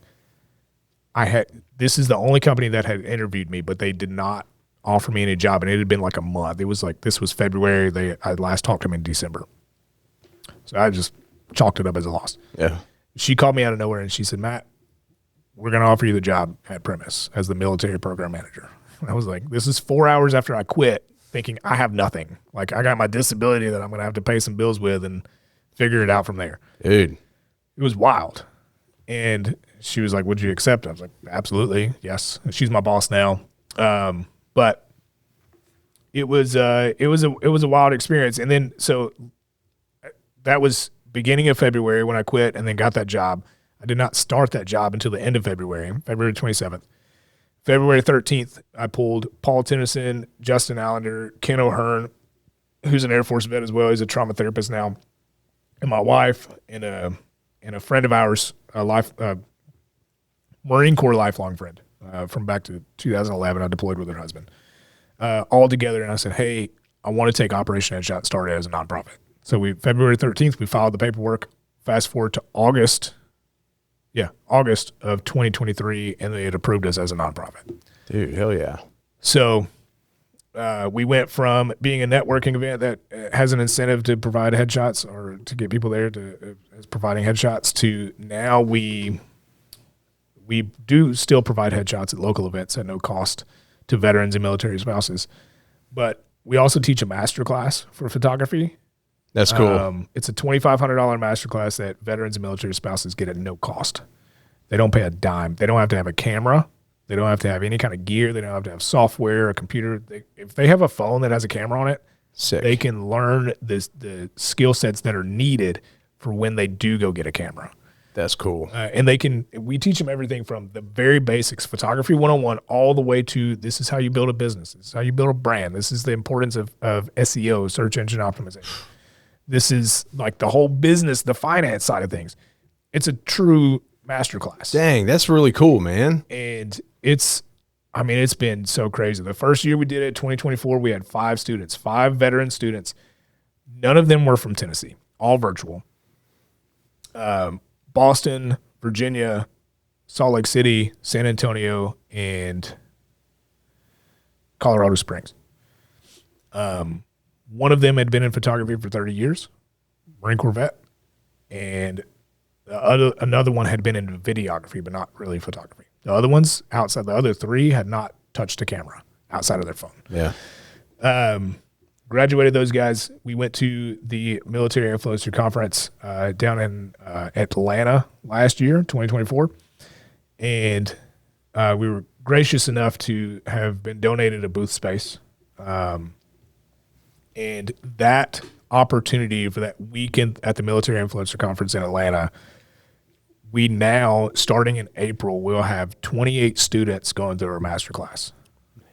This is the only company that had interviewed me, but they did not offer me any job. And it had been like a month. It was like, this was February. I last talked to them in December. So I just chalked it up as a loss. Yeah. She called me out of nowhere and she said, Matt, we're going to offer you the job at Premise as the military program manager. And I was like, this is 4 hours after I quit, thinking I have nothing. Like, I got my disability that I'm going to have to pay some bills with and figure it out from there. Dude. It was wild. And she was like, would you accept? I was like, absolutely. Yes. And she's my boss now. But it was a wild experience. And then, so that was beginning of February when I quit and then got that job. I did not start that job until the end of February 27th. February 13th, I pulled Paul Tennyson, Justin Allender, Ken O'Hearn, who's an Air Force vet as well. He's a trauma therapist now, and my wife and a friend of ours, Marine Corps lifelong friend from back to 2011. I deployed with her husband all together. And I said, hey, I want to take Operation Headshot started as a nonprofit. So February 13th, we filed the paperwork. Fast forward to August of 2023, and they had approved us as a nonprofit. Dude, hell yeah. So we went from being a networking event that has an incentive to provide headshots or to get people there to as providing headshots to now we do still provide headshots at local events at no cost to veterans and military spouses. But we also teach a master class for photography. That's cool. It's a $2,500 master class that veterans and military spouses get at no cost. They don't pay a dime. They don't have to have a camera. They don't have to have any kind of gear. They don't have to have software, a computer. If they have a phone that has a camera on it, Sick. they can learn the skill sets that are needed for when they do go get a camera. That's cool. And we teach them everything from the very basics, photography 101, all the way to this is how you build a business. This is how you build a brand. This is the importance of SEO, search engine optimization. This is like the whole business, the finance side of things. It's a true masterclass. Dang, that's really cool, man. And it's been so crazy. The first year we did it, 2024, we had 5 veteran students. None of them were from Tennessee, all virtual. Boston, Virginia, Salt Lake City, San Antonio, and Colorado Springs. One of them had been in photography for 30 years, Marine Corps vet, and another one had been in videography, but not really photography. The other ones, outside the other 3, had not touched a camera outside of their phone. Yeah. Graduated those guys. We went to the Military Influencer Conference down in Atlanta last year, 2024, and we were gracious enough to have been donated a booth space. And that opportunity for that weekend at the Military Influencer Conference in Atlanta, we now, starting in April, we'll have 28 students going through our masterclass.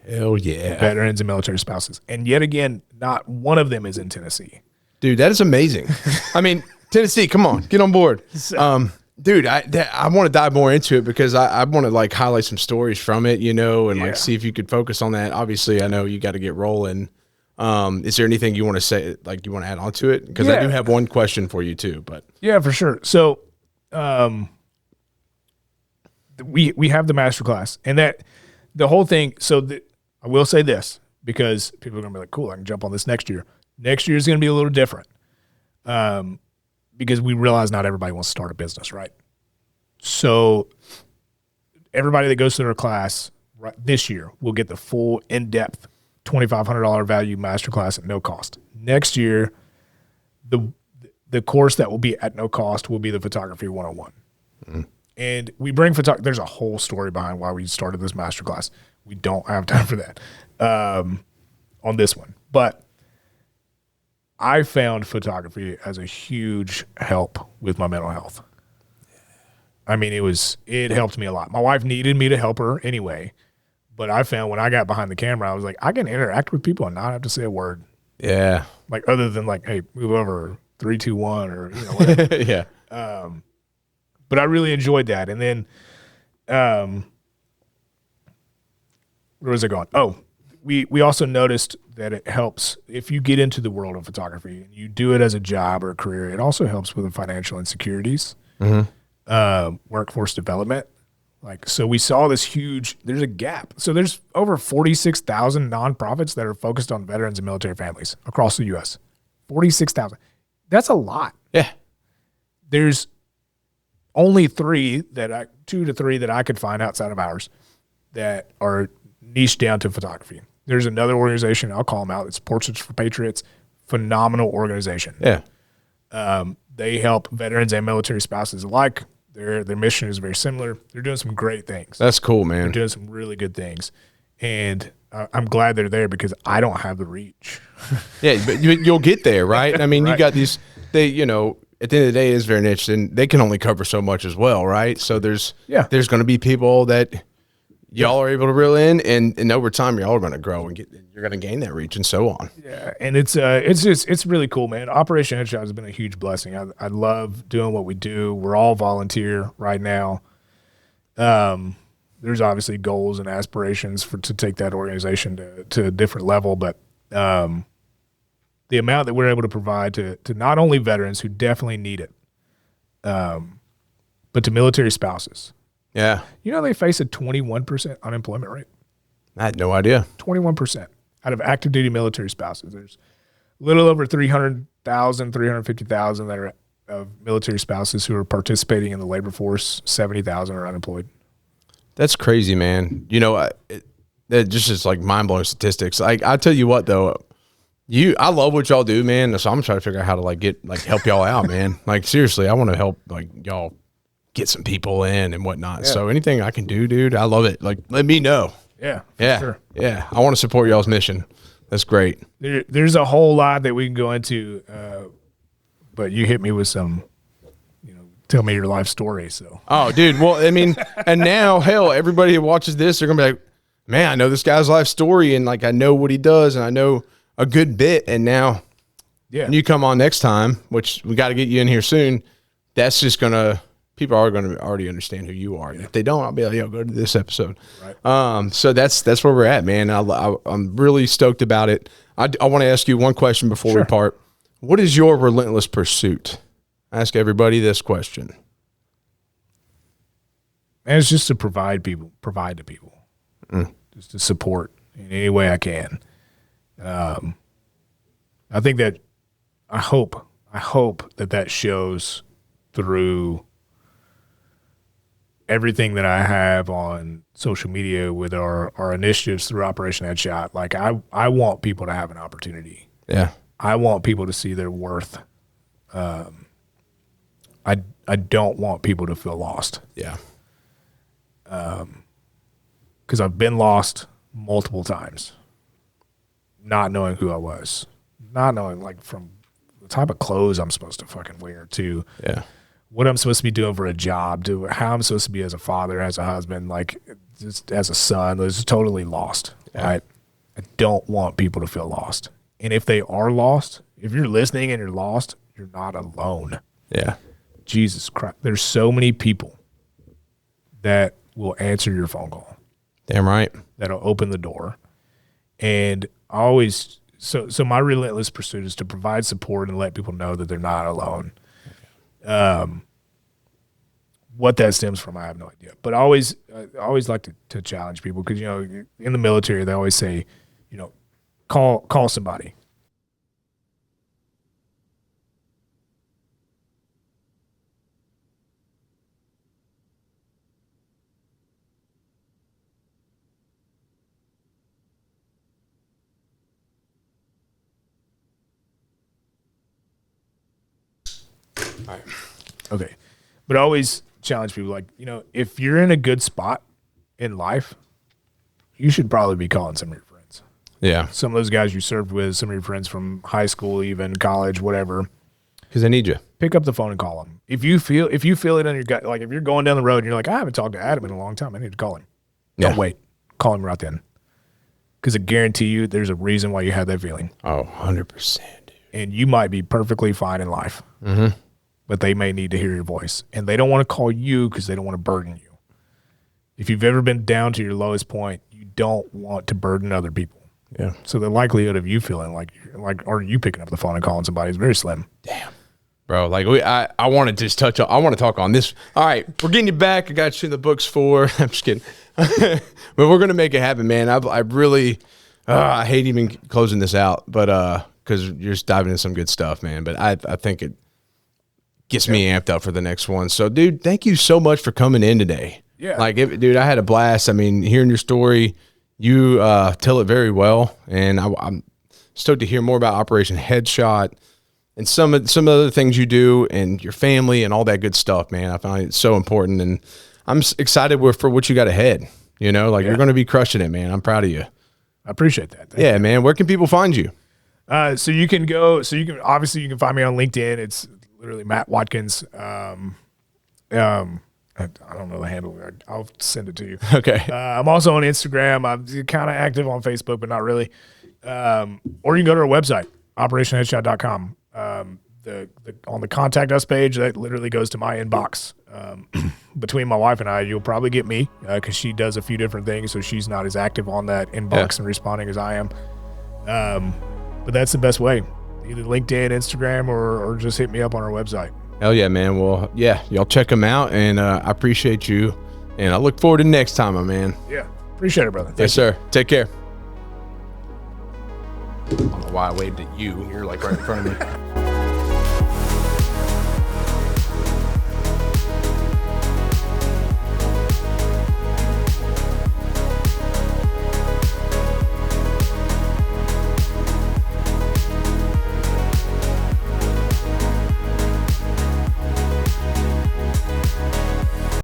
Hell yeah. Veterans and military spouses. And yet again, not one of them is in Tennessee. Dude, that is amazing. I mean, Tennessee, come on, get on board. Dude, I want to dive more into it because I want to like highlight some stories from it, and like see if you could focus on that. Obviously, I know you got to get rolling. Is there anything you want to say, like you want to add on to it? Because I do have one question for you too, but. Yeah, for sure. So we have the masterclass, and that the whole thing. So I will say this because people are going to be like, cool, I can jump on this next year. Next year is going to be a little different because we realize not everybody wants to start a business, right? So everybody that goes through our class this year will get the full in-depth $2,500 value masterclass at no cost. Next year, the course that will be at no cost will be the Photography 101. Mm. And we bring there's a whole story behind why we started this masterclass. We don't have time for that on this one. But I found photography as a huge help with my mental health. I mean, it helped me a lot. My wife needed me to help her anyway. But I found when I got behind the camera, I was like, I can interact with people and not have to say a word. Yeah. Like other than like, hey, move over 3, 2, 1 or whatever. Yeah. But I really enjoyed that. And then where was I going? Oh, we also noticed that it helps if you get into the world of photography and you do it as a job or a career. It also helps with the financial insecurities, workforce development. Like, so we saw there's a gap. So there's over 46,000 nonprofits that are focused on veterans and military families across the U.S. 46,000. That's a lot. Yeah. There's only 2 to 3 that I could find outside of ours that are niched down to photography. There's another organization, I'll call them out, it's Portraits for Patriots, phenomenal organization. Yeah. They help veterans and military spouses alike. Their mission is very similar. They're doing some great things. That's cool, man. They're doing some really good things. And I'm glad they're there because I don't have the reach. Yeah, but you'll get there, right? I mean, right. You got these, at the end of the day, it's very niche, and they can only cover so much as well, right? So there's going to be people that y'all are able to reel in, and over time, y'all are going to grow and you're going to gain that reach and so on. Yeah, and it's really cool, man. Operation Headshot has been a huge blessing. I love doing what we do. We're all volunteer right now. There's obviously goals and aspirations to take that organization to a different level, but the amount that we're able to provide to not only veterans who definitely need it, but to military spouses. Yeah. They face a 21% unemployment rate. I had no idea. 21% out of active duty military spouses. There's a little over 300,000, 350,000 that are of military spouses who are participating in the labor force. 70,000 are unemployed. That's crazy, man. That just is like mind blowing statistics. Like, I tell you what though, I love what y'all do, man. So I'm trying to figure out how to help y'all out, man. Like, seriously, I want to help y'all get some people in and whatnot. Yeah. So anything I can do, dude, I love it. Like, let me know. Yeah. Yeah. Sure. Yeah. I want to support y'all's mission. That's great. There's a whole lot that we can go into, but you hit me with some, tell me your life story. So. Oh, dude. Well, I mean, and now, hell, everybody who watches this, they're going to be like, man, I know this guy's life story, and I know what he does, and I know a good bit. And now, when you come on next time, which we got to get you in here soon, that's just going to, people are going to already understand who you are. And if they don't, I'll be like, go to this episode. Right. So that's where we're at, man. I'm really stoked about it. I want to ask you one question before we part. What is your relentless pursuit? I ask everybody this question. And it's just to provide to people, just to support in any way I can. I think that I hope that shows through everything that I have on social media with our initiatives through Operation Headshot. Like, I want people to have an opportunity. Yeah. I want people to see their worth. I don't want people to feel lost. Yeah. Because I've been lost multiple times, not knowing who I was, not knowing from the type of clothes I'm supposed to fucking wear to what I'm supposed to be doing for a job, to how I'm supposed to be as a father, as a husband, just as a son. I was totally lost. Yeah. Right? I don't want people to feel lost. And if they are lost, if you're listening and you're lost, you're not alone. Yeah. Jesus Christ. There's so many people that will answer your phone call. Damn right. That'll open the door. And I always, so my relentless pursuit is to provide support and let people know that they're not alone. What that stems from, I have no idea. But I always like to challenge people because, in the military, they always say, call somebody. All right. Okay. But I always challenge people if you're in a good spot in life, you should probably be calling some of your friends. Yeah. Some of those guys you served with, some of your friends from high school, even college, whatever. Because they need you. Pick up the phone and call them. If you feel it in your gut, if you're going down the road and you're like, I haven't talked to Adam in a long time, I need to call him. Don't wait. Call him right then. Because I guarantee you there's a reason why you had that feeling. Oh, 100%. Dude. And you might be perfectly fine in life. Mm-hmm. But they may need to hear your voice. And they don't want to call you because they don't want to burden you. If you've ever been down to your lowest point, you don't want to burden other people. Yeah. So the likelihood of you feeling or you picking up the phone and calling somebody is very slim. Damn. Bro, I want to just I want to talk on this. All right, we're getting you back. I got you in the books for, I'm just kidding. But we're going to make it happen, man. I really, I hate even closing this out, but because you're just diving into some good stuff, man. But I think it gets me amped up for the next one. So, dude, thank you so much for coming in today. Yeah. Dude, I had a blast. I mean, hearing your story, you tell it very well, and I'm stoked to hear more about Operation Headshot and some of the other things you do and your family and all that good stuff, man. I find it so important, and I'm excited for what you got ahead. You're going to be crushing it, man. I'm proud of you. I appreciate that. Thank you. Man. Where can people find you? So you can obviously you can find me on LinkedIn. It's literally Matt Watkins. I don't know the handle. I'll send it to you. Okay. I'm also on Instagram. I'm kind of active on Facebook, but not really. Or you can go to our website, operationheadshot.com. On the contact us page, that literally goes to my inbox. between my wife and I, you'll probably get me because she does a few different things, so she's not as active on that inbox and responding as I am. But that's the best way. Either LinkedIn, Instagram, or just hit me up on our website. Hell yeah, man. Well, yeah, y'all check them out, and I appreciate you, and I look forward to next time, my man. Yeah, appreciate it, brother. Yes, sir. Take care. I don't know why I waved at you. You're like right in front of me.